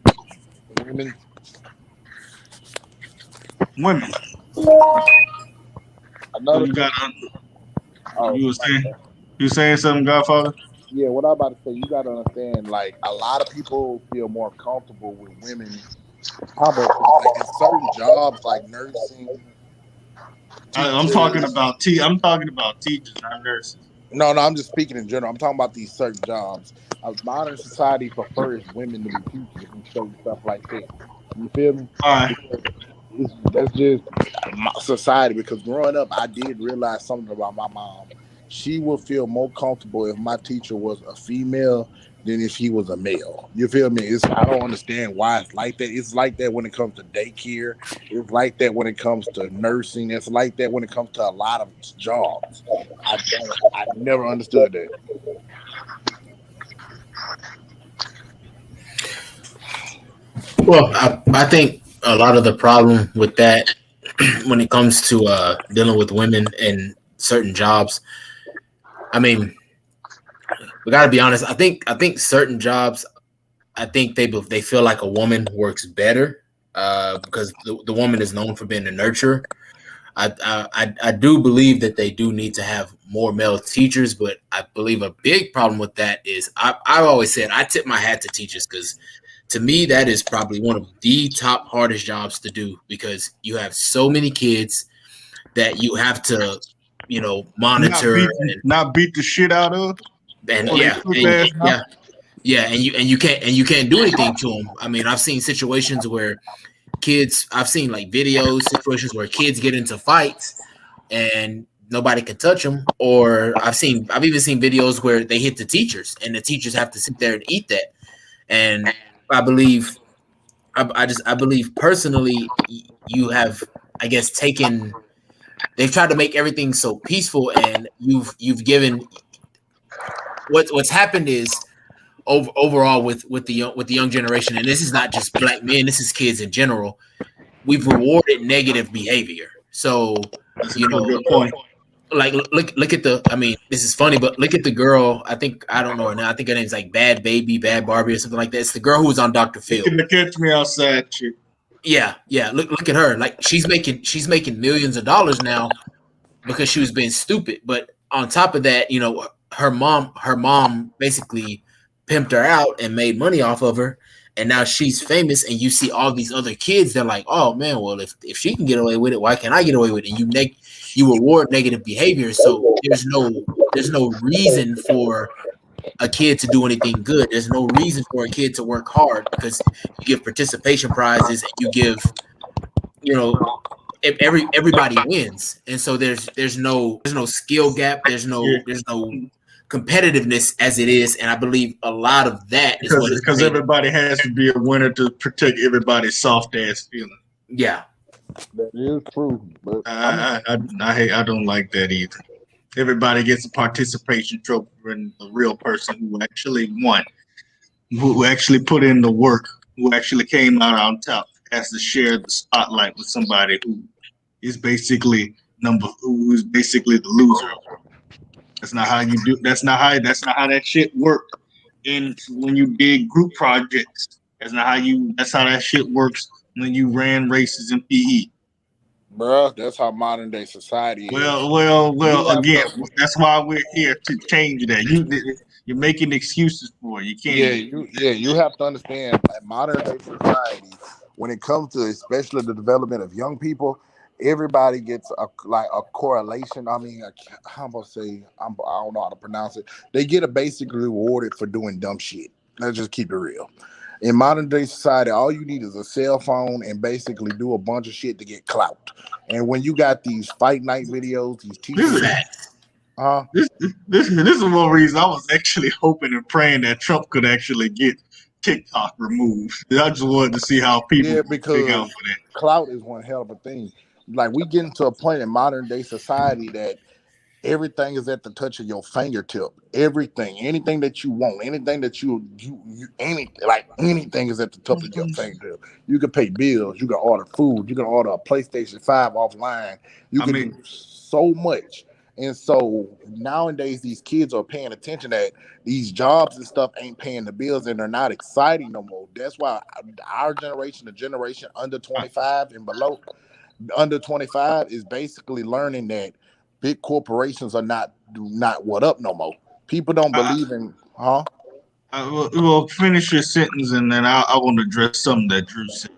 women, Women. So another you thing, got oh, you were saying you saying something, Godfather? yeah, what I'm about to say, you got to understand, like, a lot of people feel more comfortable with women. How about like in certain jobs, like nursing, I'm talking teachers, about I'm talking about teachers, not nurses. no, no, I'm just speaking in general. I'm talking about these certain jobs. Modern society prefers women to be teachers and certain stuff like that. You feel me? All right. Because that's just my society. Because growing up, I did realize something about my mom. She would feel more comfortable if my teacher was a female than if he was a male. You feel me? I don't understand why it's like that. It's like that when it comes to daycare. It's like that when it comes to nursing. It's like that when it comes to a lot of jobs. I never understood that. Well, I think a lot of the problem with that when it comes to dealing with women in certain jobs, I mean, we got to be honest. I think certain jobs, I think they feel like a woman works better because the woman is known for being a nurturer. I do believe that they do need to have more male teachers, but I believe a big problem with that is I've always said I tip my hat to teachers because to me that is probably one of the top hardest jobs to do because you have so many kids that you have to Not monitor beat, not beat the shit out of. and Or they yeah put and their ass yeah yeah and you can't do anything to them. I mean, I've seen situations where I've seen like videos situations where kids get into fights and nobody can touch them. Or I've even seen videos where they hit the teachers and the teachers have to sit there and eat that. And I believe, I believe personally, you have, I guess, they've tried to make everything so peaceful, and you've given what's happened is overall with the young generation, and this is not just black men, this is kids in general. We've rewarded negative behavior. So, That's a you know, good point. like look at the. I mean, this is funny, but look at the girl. I don't know her now. I think her name's like Bad Baby, Bad Barbie, or something like that. It's the girl who was on Dr. Phil. Looking to catch me outside, chick. Yeah, yeah. Look at her. Like she's making millions of dollars now because she was being stupid. But on top of that, her mom basically pimped her out and made money off of her. And now she's famous, and you see all these other kids. They're like, "Oh man, well if she can get away with it, why can't I get away with it?" And you reward negative behavior. So there's no reason for a kid to do anything good. There's no reason for a kid to work hard because you give participation prizes and you give you know everybody wins, and so there's no skill gap. There's Yeah, no competitiveness as it is, and I believe a lot of that is what is because made. everybody has to be a winner to protect everybody's soft ass feeling. Yeah, That is true, but I don't like that either. Everybody gets a participation trophy, and the real person who actually won, who actually put in the work, who actually came out on top, has to share the spotlight with somebody who is basically who is basically the loser. That's not how you do. That's not how that shit worked. In when you did group projects, That's how that shit works when you ran races in PE. bruh, that's how modern day society is. Well. You have Again, to, that's why we're here to change that. You're making excuses for it. You yeah, can't. you have to understand like modern day society when it comes to especially the development of young people. Everybody gets a correlation. I mean, how am I gonna say? I don't know how to pronounce it. They get a basically rewarded for doing dumb shit. Let's just keep it real. In modern day society, all you need is a cell phone and basically do a bunch of shit to get clout. And when you got these fight night videos, these This teachers, is facts. this is one reason I was actually hoping and praying that Trump could actually get TikTok removed. I just wanted to see how people yeah, would big out because for that. clout is one hell of a thing. Like we getting to a point in modern day society that everything is at the touch of your fingertip. Everything, anything that you want, anything that anything is at the top of your fingertip. You can pay bills, you can order food, you can order a PlayStation 5 offline. You I can mean, do so much. And so nowadays these kids are paying attention that these jobs and stuff ain't paying the bills and they're not exciting no more. That's why our generation, the generation under I, 25 and below, under 25 is basically learning that big corporations are not what up no more. People don't I, believe in, huh? well, finish your sentence and then I want to address something that Drew said.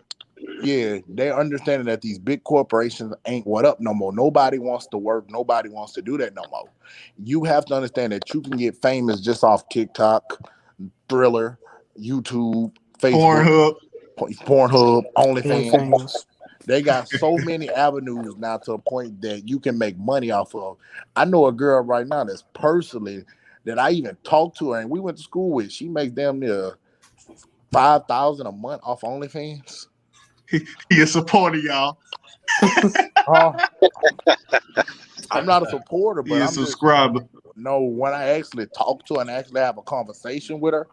Yeah, they're understanding that these big corporations ain't what up no more. Nobody wants to work. Nobody wants to do that no more. You have to understand that you can get famous just off TikTok, Thriller, YouTube, Facebook, Pornhub. Pornhub, OnlyFans. OnlyFans. They got so many avenues now to a point that you can make money off of. I know a girl right now that's personally that I even talked to her and we went to school with. She makes damn near 5,000 a month off OnlyFans. He is supporting y'all. Uh, I'm not a supporter, He but is I'm just subscriber. no. When I actually talk to her and actually have a conversation with her,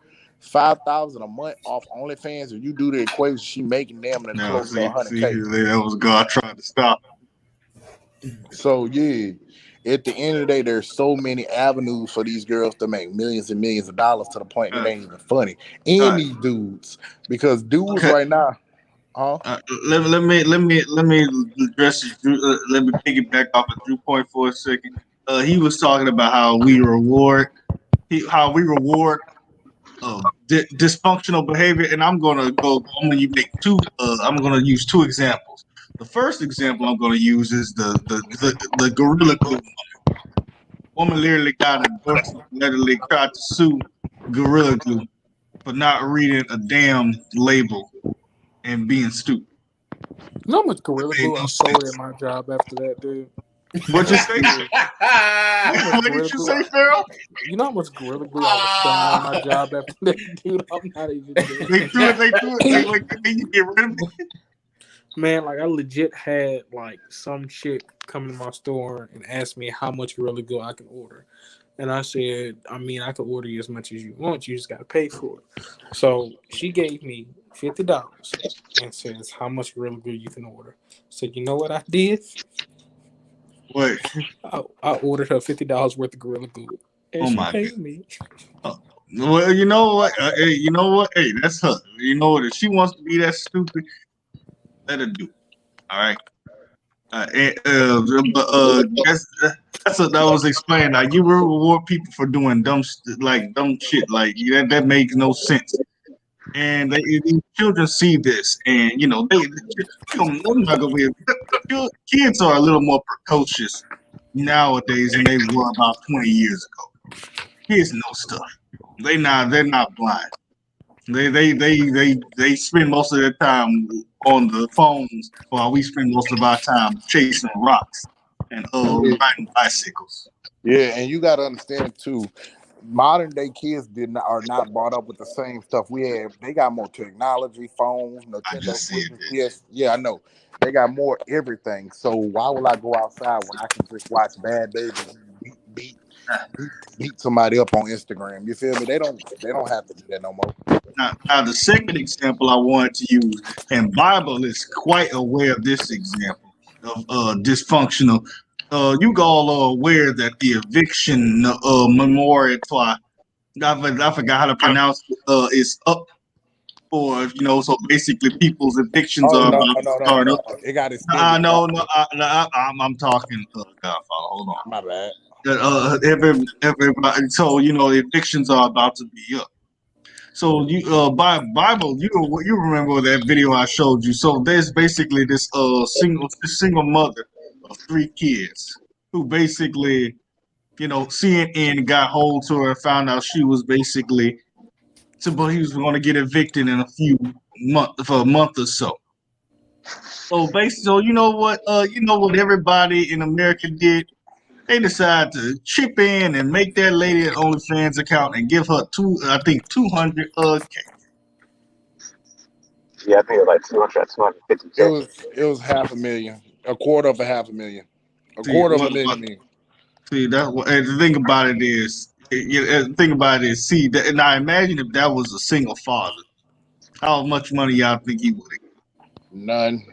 $5,000 a month off OnlyFans, and you do the equation, she making them and Now, close to see, 100K. that was God trying to stop. So yeah, at the end of the day, there's so many avenues for these girls to make millions and millions of dollars to the point it ain't even funny. And these dudes, because dudes Okay. right now, huh? Let me address let me piggyback off of Drew point for a second. He was talking about how we reward dysfunctional behavior, and I'm gonna make two. I'm gonna use two examples. The first example I'm gonna use is the Gorilla Glue woman literally got endorsed, literally tried to sue Gorilla Glue for not reading a damn label and being stupid. You know how much Gorilla It made Glue no I sold sense. at my job after that, dude? What you say? You know how much What did Gorilla you Glue say, Pharaoh? You know how much Gorilla Glue I was selling at my job after that, dude? I'm not even joking. They threw it. Like, then you get rid of it. Man, like I legit had like some chick come to my store and ask me how much Gorilla Glue I can order. And I said, I mean, I can order you as much as you want. You just got to pay for it. So she gave me $50 and says, how much Gorilla Glue you can order. So you know what I did? What? I ordered her $50 worth of Gorilla Glue. And Oh she my paid god. me. Well, you know what? Hey, you know what? Hey, that's her. You know what? If she wants to be that stupid, let her do it. All right. That's what I was explaining. Like you reward people for doing dumb shit. Like that makes no sense. And these children see this, and you know I'm not gonna be. Kids are a little more precocious nowadays than they were about 20 years ago. Kids know stuff. They're not blind. They spend most of their time on the phones while we spend most of our time chasing rocks and riding bicycles. Yeah, and you got to understand too. Modern day kids are not brought up with the same stuff we had. They got more technology, phones, I Nintendo just said Switches. that. Yes, yeah, I know. They got more everything. So why will I go outside when I can just watch Bad Baby beat somebody up on Instagram? You feel me? They don't have to do that no more. Now, the second example I wanted to use, and Bible is quite aware of this example of dysfunctional. You all are aware that the eviction moratorium, I forgot how to pronounce it, is up for, so basically people's evictions Oh are no, about to no, no, start no. up. It got extended. No, I'm talking, Godfather, hold on. My bad. Everybody, so, evictions are about to be up. So by Bible, you remember that video I showed you. So there's basically this single mother of three kids who basically, CNN got hold to her and found out she was basically but he was going to get evicted in for a month or so. So basically, you know what everybody in America did? They decided to chip in and make that lady an OnlyFans account and give her 200 Yeah, I think it was like 200, It 250K. was half a million, a quarter of a half a million, a See, quarter of a million. see that. And the thing about it is, the thing about it is, see that. Now imagine if that was a single father, how much money y'all think he would have? None.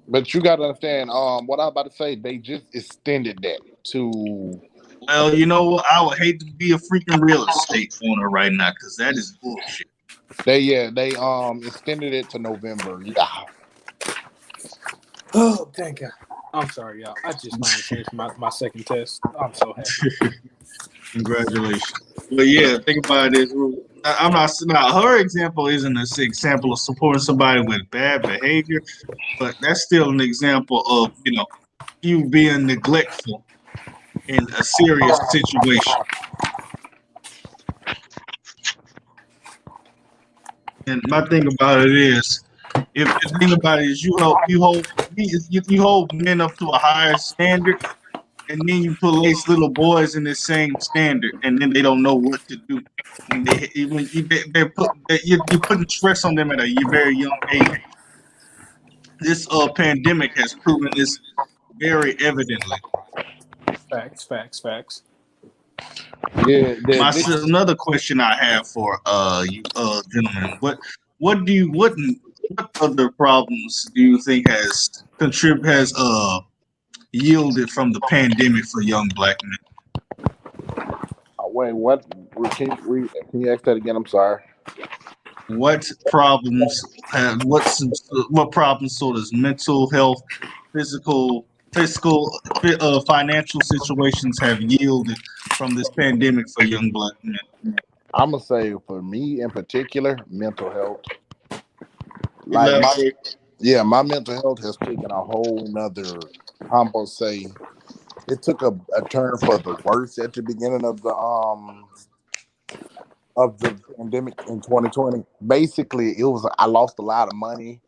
But you got to understand. What I was about to say, they just extended that to. Well, you know what? I would hate to be a freaking real estate owner right now because that is bullshit. They extended it to November. Yeah. Oh, thank God. I'm sorry, y'all. I just finally finished my second test. I'm so happy. Congratulations. But yeah, think about this. I'm not now. Her example isn't an example of supporting somebody with bad behavior, but that's still an example of you being neglectful in a serious situation. And my thing about it is, if the thing about it is you hold men up to a higher standard, and then you place little boys in the same standard, and then they don't know what to do. And you're putting stress on them at a very young age. This pandemic has proven this very evidently. Facts. Yeah, this Another question I have for you gentlemen. What other problems do you think has yielded from the pandemic for young black men? wait, what? Can you ask that again? I'm sorry. What problems have what problems so does mental health, physical, fiscal, financial situations have yielded from this pandemic for young black men? I'm gonna say for me in particular, mental health. Like Elaborate. my mental health has taken a whole nother. I'm gonna say it took a turn for the worse at the beginning of the pandemic in 2020. Basically, it was I lost a lot of money.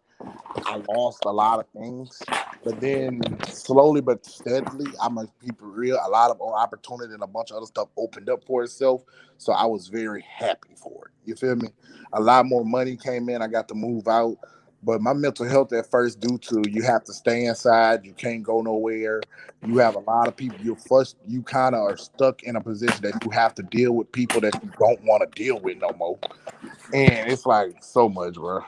I lost a lot of things. But then slowly but steadily, I'm gonna keep it real. A lot of opportunity and a bunch of other stuff opened up for itself. So I was very happy for it. You feel me? A lot more money came in. I got to move out. But my mental health at first, due to you have to stay inside, you can't go nowhere. You have a lot of people. You kind of are stuck in a position that you have to deal with people that you don't want to deal with no more. And it's like so much, bro.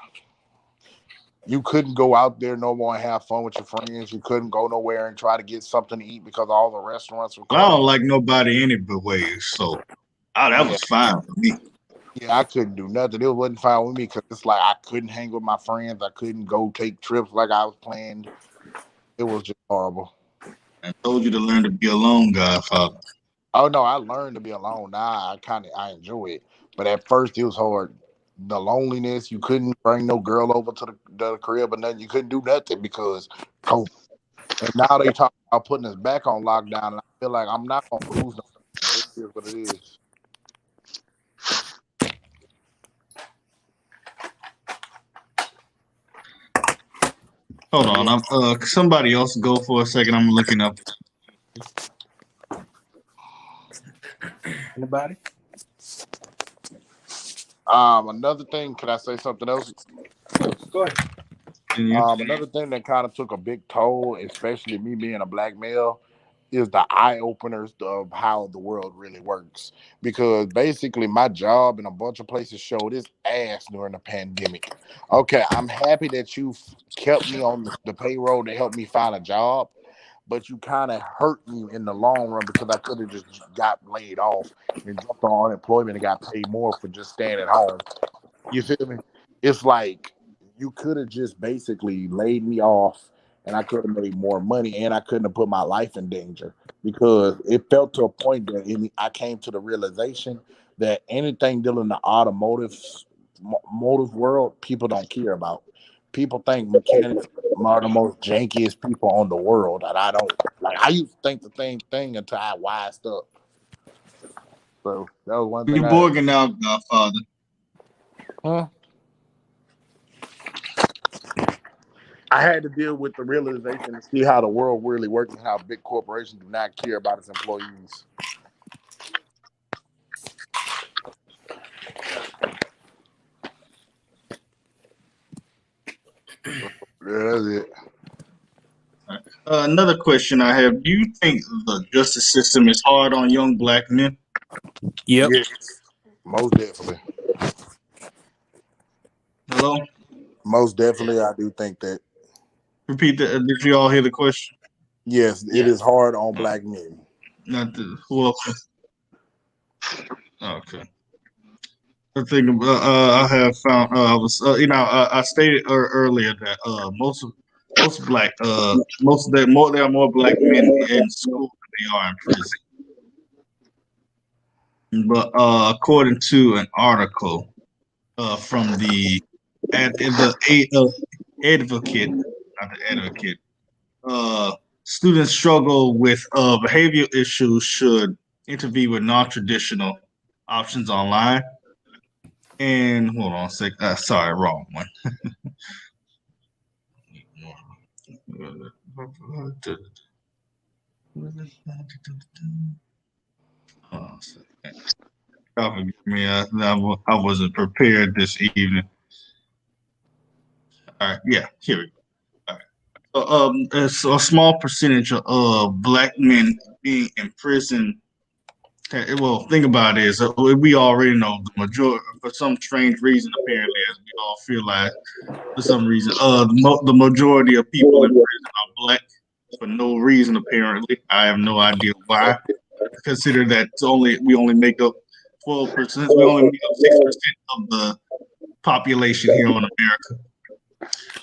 You couldn't go out there no more and have fun with your friends. You couldn't go nowhere and try to get something to eat because all the restaurants were Well, I closed. don't like nobody any ways, so that Yeah, was fine for me. yeah, I couldn't do nothing. It wasn't fine with me because it's like I couldn't hang with my friends. I couldn't go take trips like I was planned. It was just horrible. I told you to learn to be alone, Godfather. Oh no, I learned to be alone. Now I enjoy it, but at first it was hard. The loneliness. You couldn't bring no girl over to the crib, or nothing. You couldn't do nothing because COVID. And now they talk about putting us back on lockdown, and I feel like I'm not gonna lose no. But it is what it is. Hold on, I'm somebody else go for a second. I'm looking up. Anybody? Another thing. Can I say something else? Go ahead. Can you? Another thing that kind of took a big toll, especially me being a black male, is the eye openers of how the world really works. Because basically, my job in a bunch of places showed its ass during the pandemic. Okay, I'm happy that you kept me on the payroll to help me find a job, but you kind of hurt me in the long run because I could have just got laid off and jumped on unemployment and got paid more for just staying at home. You feel me? It's like you could have just basically laid me off and I could have made more money and I couldn't have put my life in danger because it felt to a point that I came to the realization that anything dealing in the motive world, people don't care about. People think mechanics are the most jankiest people on the world, and I don't. Like I used to think the same thing until I wised up. So that was one You thing I had. borging out, Godfather. Huh? I had to deal with the realization to see how the world really works and how big corporations do not care about its employees. Yeah, that's it. Another question I have: do you think the justice system is hard on young black men? Yep. Yes, most definitely. Hello. Most definitely, I do think that. Repeat that. Did you all hear the question? Yes, it is hard on black men. Not the well. Okay. The thing I have found I was I stated earlier that most black most there more there are more black men in school than they are in prison. But according to an article from the advocate, not the advocate, students struggle with behavioral issues should intervene with non-traditional options online. And hold on a sec. Sorry, wrong one. Oh, forgive me. I wasn't prepared this evening. All right, yeah, here we go. All right. It's a small percentage of black men being imprisoned Well, think about it. So we already know the majority, for some strange reason, apparently, as we all feel like, for some reason, the majority of people in prison are black for no reason. Apparently, I have no idea why. Consider that we only make up 12%. We only make up 6% of the population here on America.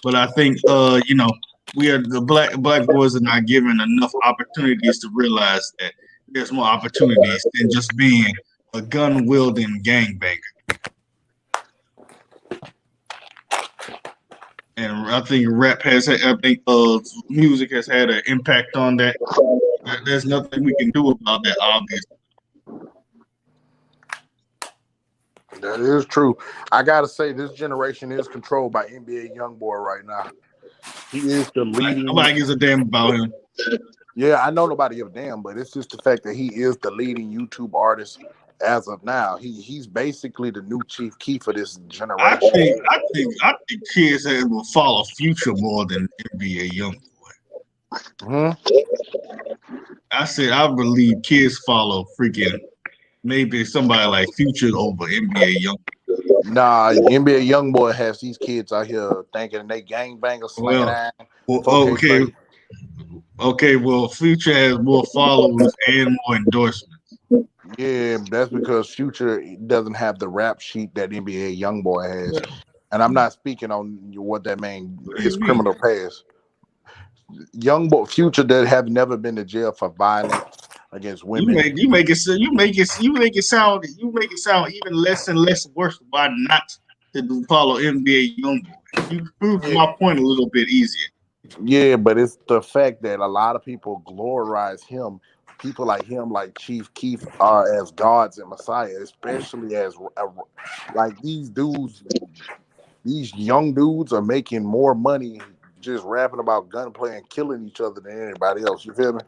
But I think, we are the black boys are not given enough opportunities to realize that there's more opportunities than just being a gun wielding gangbanger. And I think music has had an impact on that. There's nothing we can do about that, obviously. That is true. I gotta say, this generation is controlled by NBA YoungBoy right now. He is the leading. Nobody gives a damn about him. Yeah, I know nobody give a damn, but it's just the fact that he is the leading YouTube artist as of now. He's basically the new Chief Keef for this generation. I think kids will follow Future more than NBA YoungBoy. I believe kids follow freaking maybe somebody like Future over NBA YoungBoy. Nah, NBA YoungBoy has these kids out here thinking they gangbangers, slinging ass. Okay. Well, Future has more followers and more endorsements. Yeah, that's because Future doesn't have the rap sheet that NBA YoungBoy has. And I'm not speaking on what that man, his criminal past. YoungBoy Future that have never been to jail for violence against women. You make it sound even less and less worse. Why not to follow NBA YoungBoy? You proved my point a little bit easier. Yeah, but it's the fact that a lot of people glorize him. People like him, like Chief Keef, are as gods and Messiah, especially as like these dudes. These young dudes are making more money just rapping about gunplay and killing each other than anybody else. You feel me?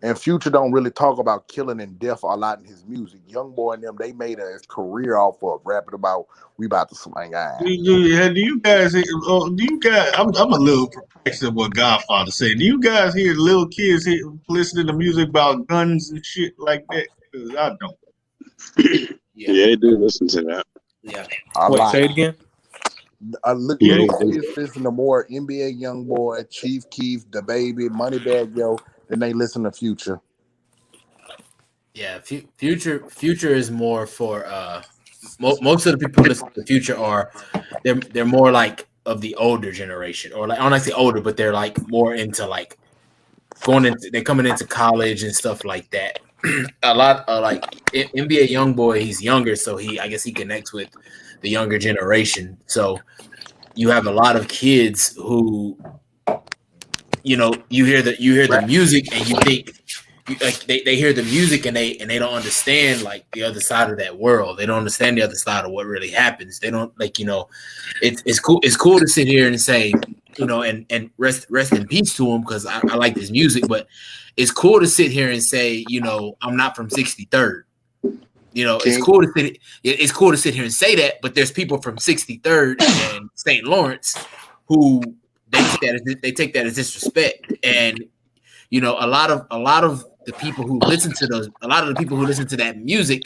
And Future don't really talk about killing and death a lot in his music. YoungBoy and them, they made a career off of rapping about we about to slang ass. Do you guys? I'm a little perplexed at what Godfather said. Do you guys hear little kids listening to music about guns and shit like that? Because I don't. Yeah, they do listen to that. Yeah. Wait, say it again. Little kids listen to more NBA YoungBoy, Chief Keef, The Baby, Moneybag Yo than they listen to Future. Yeah, Future is more for most of the people who listen to Future are they're more like of the older generation, or like I don't like to say older, but they're like more into like they're coming into college and stuff like that. A lot of like NBA YoungBoy, he's younger, so I guess he connects with the younger generation. So you have a lot of kids who, you hear the music and you think they hear the music and they don't understand like the other side of that world. They don't understand the other side of what really happens. They don't it's cool to sit here and say, and rest in peace to him, because I like this music, but it's cool to sit here and say, I'm not from 63rd. It's cool to sit here and say that, but there's people from 63rd and St. Lawrence who they take that as disrespect. And a lot of the people who listen to that music,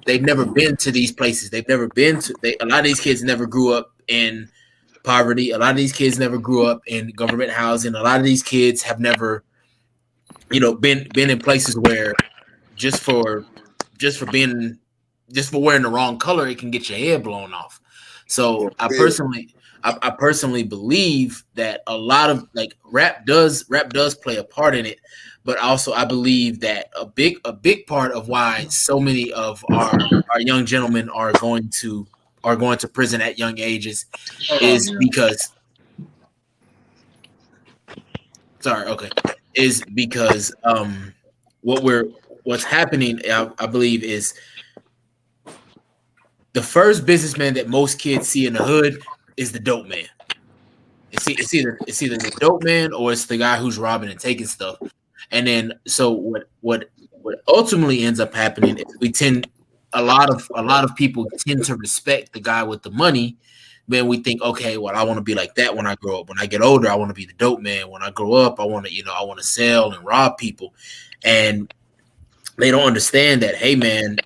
they've never been to these places. They've never been to. A lot of these kids never grew up in poverty. A lot of these kids never grew up in government housing. A lot of these kids have never, been in places where just for wearing the wrong color, it can get your head blown off. So I personally believe that a lot of like rap does play a part in it, but also I believe that a big part of why so many of our young gentlemen are going to prison at young ages is because what's happening, I believe, is the first businessman that most kids see in the hood is the dope man. It's either the dope man or it's the guy who's robbing and taking stuff. And then so what ultimately ends up happening is a lot of people tend to respect the guy with the money. Then we think, okay, well, I want to be like that when I grow up. When I get older, I want to be the dope man. When I grow up, I want to sell and rob people. And they don't understand that, hey man,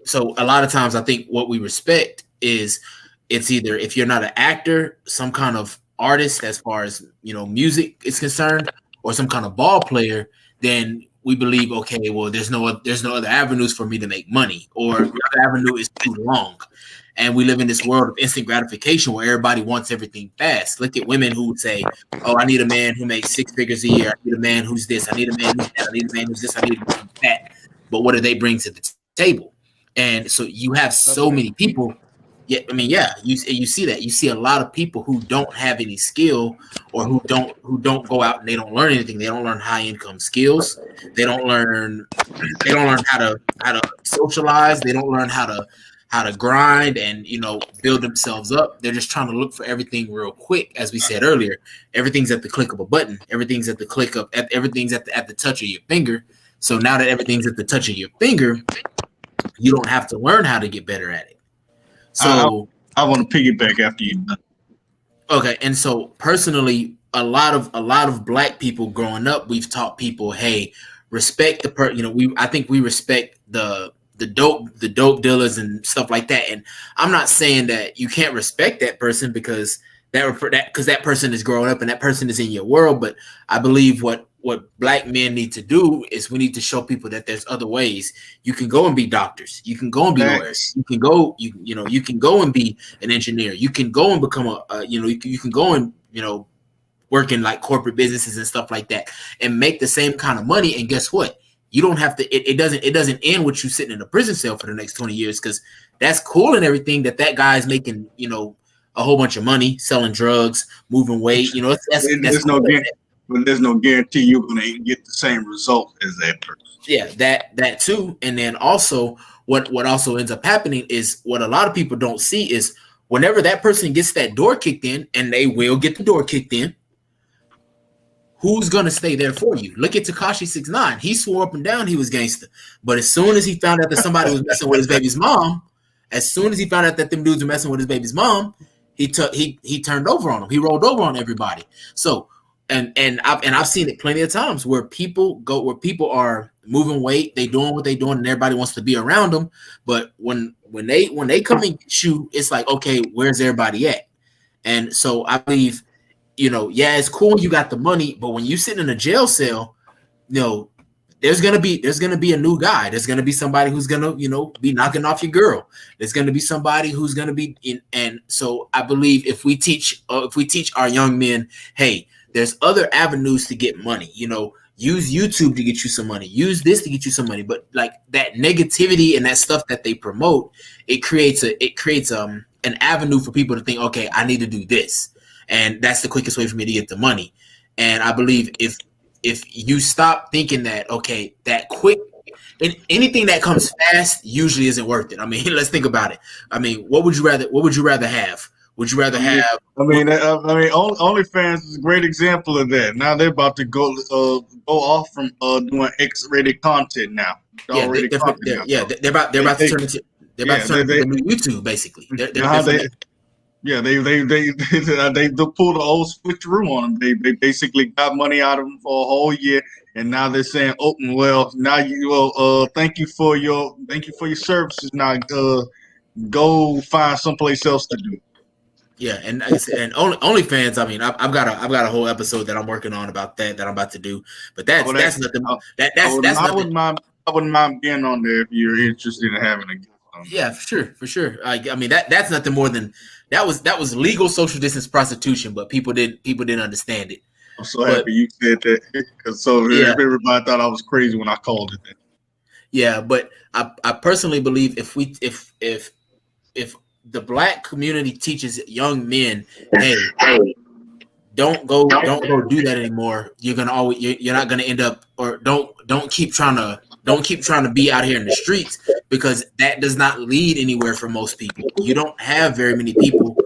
so a lot of times I think what we respect is it's either, if you're not an actor, some kind of artist as far as music is concerned, or some kind of ball player, then we believe, okay, well, there's no other avenues for me to make money, or the other avenue is too long. And we live in this world of instant gratification where everybody wants everything fast. Look at women who would say, oh, I need a man who makes 6 figures a year. I need a man who's this. I need a man who's that. I need a man who's this. I need a man who's that. But what do they bring to the table? And so you have so many people. Yeah, I mean, yeah, you see that. You see a lot of people who don't have any skill, or who don't go out and they don't learn anything. They don't learn high income skills. They don't learn how to socialize. They don't learn how to grind and build themselves up. They're just trying to look for everything real quick. As we said earlier, everything's at the click of a button. Everything's at the touch of your finger. So now that everything's at the touch of your finger, you don't have to learn how to get better at it. So I want to piggyback after you. Okay, and so personally, a lot of black people growing up, we've taught people, hey, respect the I think we respect the dope dealers and stuff like that. And I'm not saying that you can't respect that person because that person is growing up and that person is in your world. But I believe what black men need to do is we need to show people that there's other ways. You can go and be doctors. You can go and be lawyers. You can go, you can go and be an engineer. You can go and become you can go and, work in like corporate businesses and stuff like that and make the same kind of money. And guess what? You don't have to, it doesn't end with you sitting in a prison cell for the next 20 years, because that's cool and everything that guy is making, a whole bunch of money, selling drugs, moving weight. There's no guarantee you're going to get the same result as that person. Yeah, that too. And then also what also ends up happening is what a lot of people don't see is whenever that person gets that door kicked in, and they will get the door kicked in, who's going to stay there for you? Look at Tekashi 6ix9ine. He swore up and down he was gangster. But as soon as he found out that somebody was messing with his baby's mom, as soon as he found out that them dudes were messing with his baby's mom, he turned over on them. He rolled over on everybody. So, and I've seen it plenty of times where people are moving weight, they doing what they doing, and everybody wants to be around them. But when they come and get you, it's like, okay, where's everybody at? And so I believe, yeah, it's cool you got the money, but when you sit in a jail cell, there's gonna be a new guy. There's gonna be somebody who's gonna, be knocking off your girl. There's gonna be somebody who's gonna be in. And so I believe if we teach our young men, hey, there's other avenues to get money. Use YouTube to get you some money. Use this to get you some money. But like that negativity and that stuff that they promote, it creates an avenue for people to think, okay, I need to do this. And that's the quickest way for me to get the money. And I believe if you stop thinking that, okay, that quick, and anything that comes fast usually isn't worth it. I mean, let's think about it. I mean, what would you rather have? Would you rather have? OnlyFans is a great example of that. Now they're about to go off from doing X-rated content now. They're about to turn into the new YouTube, basically. They pulled the old switcheroo on them. They basically got money out of them for a whole year, and now they're saying, "Oh, well, now thank you for your services. Now go find someplace else to do." Yeah, and OnlyFans. I mean, I've got a whole episode that I'm working on about that I'm about to do. But that's nothing. I wouldn't mind being on there if you're interested in having a. Yeah, for sure. I mean that's nothing more than that was legal social distance prostitution, but people didn't understand it. I'm so happy you said that, because everybody thought I was crazy when I called it that. Yeah, but I personally believe if the black community teaches young men, hey, don't go do that anymore. You're not gonna end up, or don't keep trying to be out here in the streets, because that does not lead anywhere for most people. You don't have very many people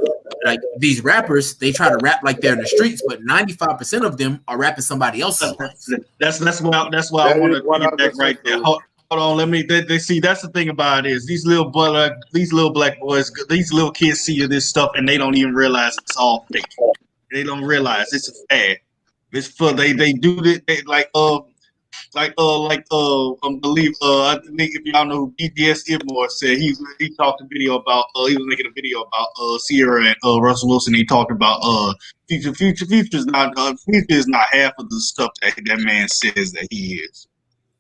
like these rappers. They try to rap like they're in the streets, but 95% of them are rapping somebody else's life. That's why I want to get back right there. Hold on, they see, that's the thing about it is these little black boys, these little kids see this stuff and they don't even realize it's all fake. They don't realize it's a fad. It's for they do it like I believe I think if y'all know who S2ep8 said, he talked a video about he was making a video about Sierra and Russell Wilson. He talked about future is not half of the stuff that man says that he is.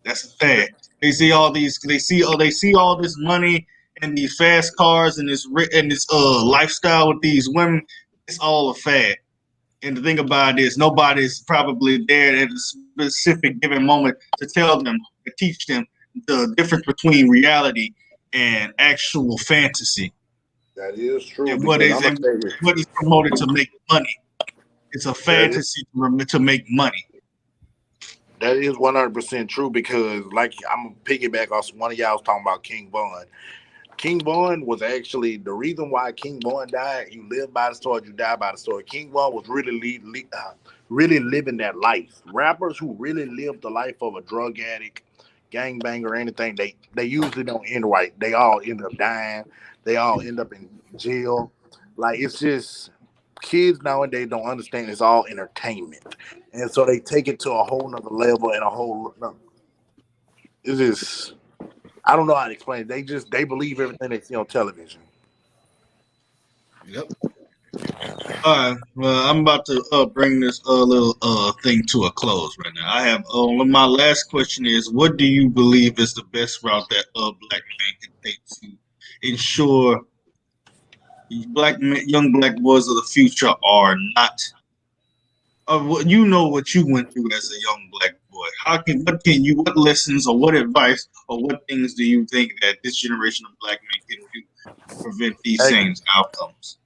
That's a fact. They see all this money and these fast cars and this lifestyle with these women. It's all a fad. And the thing about it is, nobody's probably there at a specific given moment to tell them, to teach them the difference between reality and actual fantasy. That is true. And Because I'm gonna tell you, what is promoted to make money. It's a fantasy to make money. that is 100% true. Because like I'm gonna piggyback off one of y'all was talking about King Von. King Von was actually the reason why King Von died. You live by the sword, you die by the sword. King Von was really living that life. Rappers who really live the life of a drug addict, gangbanger, or anything, they usually don't end right. They all end up dying. They all end up in jail. Like it's just kids nowadays don't understand it's all entertainment, and so they take it to a whole nother level and a whole. It's just I don't know how to explain it. They believe everything they see on television. Yep. All right, well, I'm about to bring this little thing to a close right now. I have my last question is, what do you believe is the best route that black man can take to ensure young black boys of the future are not you know what you went through as a young black boy. What lessons or what advice or what things do you think that this generation of black men can do to prevent these Hey, same outcomes?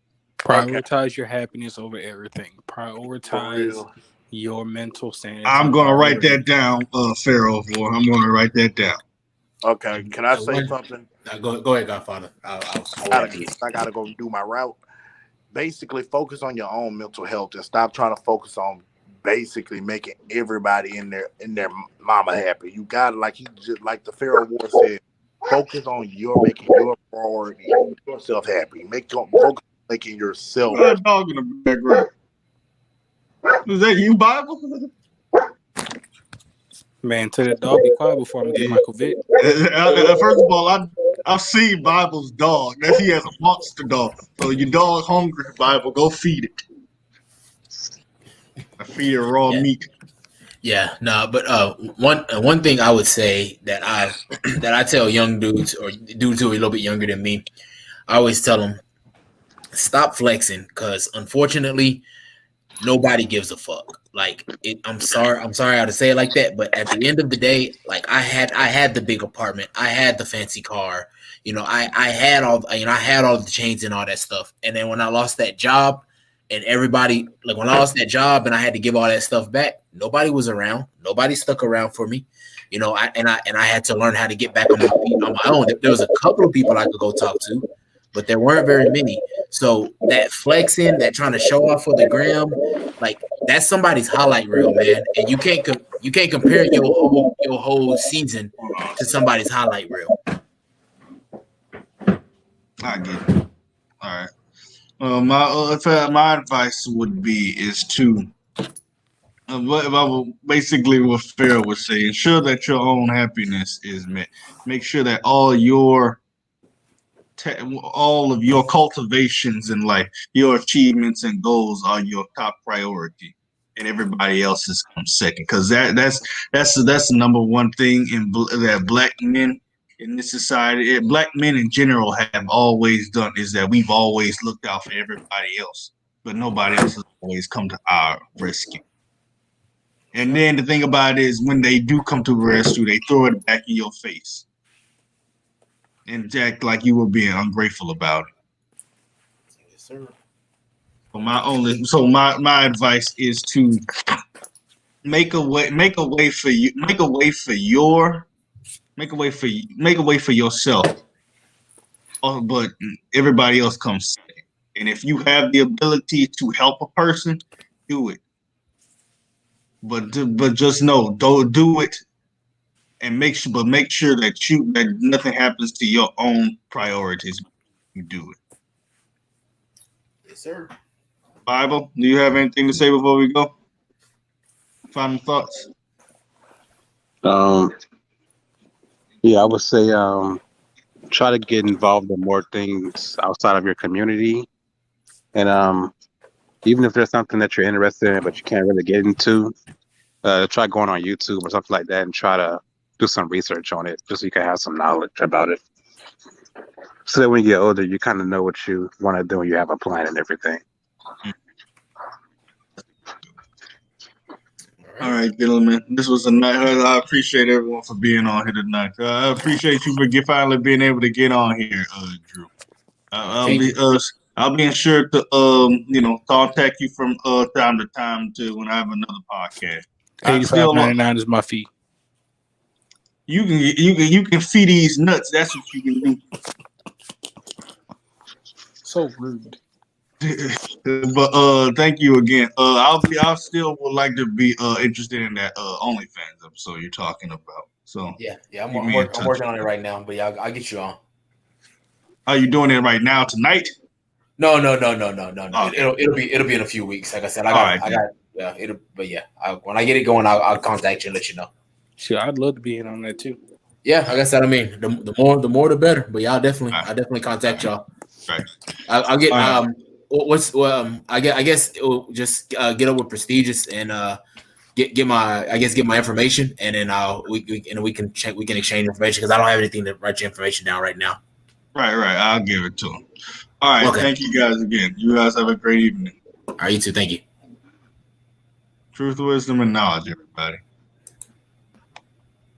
okay, Prioritize your happiness over everything. for Prioritize real. your mental sanity. I'm gonna write that down, Pharaoh. I'm gonna write that down. Okay, can I And say one, something? go ahead, Godfather. I'll add to this. I gotta go do my route. Basically, focus on your own mental health and stop trying to focus on basically making everybody in their mama happy. You gotta like he just like the Pharaoh War said, focus on making your priority, yourself happy. Focus on making yourself. What a dog in the background. Is that you, Bible? Man, tell that dog be quiet before I'm get Michael Vick. First of all, I've seen Bible's dog. He has a monster dog. So your dog hungry, Bible, go feed it. I feed it raw meat. Yeah, no, but one thing I would say that I tell young dudes or dudes who are a little bit younger than me, I always tell them stop flexing because unfortunately nobody gives a fuck. Like I'm sorry I had to say it like that, but at the end of the day, like I had the big apartment, I had the fancy car, I had I had all the chains and all that stuff, and then when I lost that job. And everybody, like when I lost that job and I had to give all that stuff back, nobody was around. Nobody stuck around for me. I had to learn how to get back on my feet on my own. There was a couple of people I could go talk to, but there weren't very many. So that flexing, that trying to show off for the gram, like that's somebody's highlight reel, man. And you can't compare your whole season to somebody's highlight reel. I get it. All right. My advice would be is to basically what Pharaoh was saying. Ensure that your own happiness is met. Make sure that all of your cultivations in life, your achievements and goals are your top priority, and everybody else's comes second. Because that's the number one thing that black men in this society, black men in general, have always done is that we've always looked out for everybody else, but nobody else has always come to our rescue. And then the thing about it is, when they do come to the rescue, they throw it back in your face and act like you were being ungrateful about it. Yes, sir. My advice is to make a way for yourself. But everybody else comes second. And if you have the ability to help a person, do it. But just know, don't do it, and make sure that nothing happens to your own priorities. You do it. Yes, sir. Bible, do you have anything to say before we go? Final thoughts. Um, yeah, I would say try to get involved in more things outside of your community, and even if there's something that you're interested in but you can't really get into, try going on YouTube or something like that and try to do some research on it, just so you can have some knowledge about it. So that when you get older, you kind of know what you want to do and you have a plan and everything. All right, gentlemen. This was a night. I appreciate everyone for being on here tonight. I appreciate you for finally being able to get on here, Drew. Thank you. I'll be sure to contact you from time to time to when I have another podcast. $85.99 is my fee. You can feed these nuts. That's what you can do. So rude. But thank you again. I still would like to be interested in that OnlyFans episode you're talking about. So Yeah, I'm I'm working on it right now, but yeah, I'll get you on. Are you doing it right now tonight? No. Okay. It'll be in a few weeks. Like I said, when I get it going, I'll contact you and let you know. Sure, I'd love to be in on that too. Yeah, like I said, I mean, the more the better. But yeah, I'll definitely contact y'all. Right. I'll get All right. I guess it will just get up with prestigious and get my information, and then we can exchange information, because I don't have anything to write your information down right now. Right. I'll give it to him. All right. Okay. Thank you guys again. You guys have a great evening. All right, you too. Thank you. Truth, wisdom, and knowledge, everybody.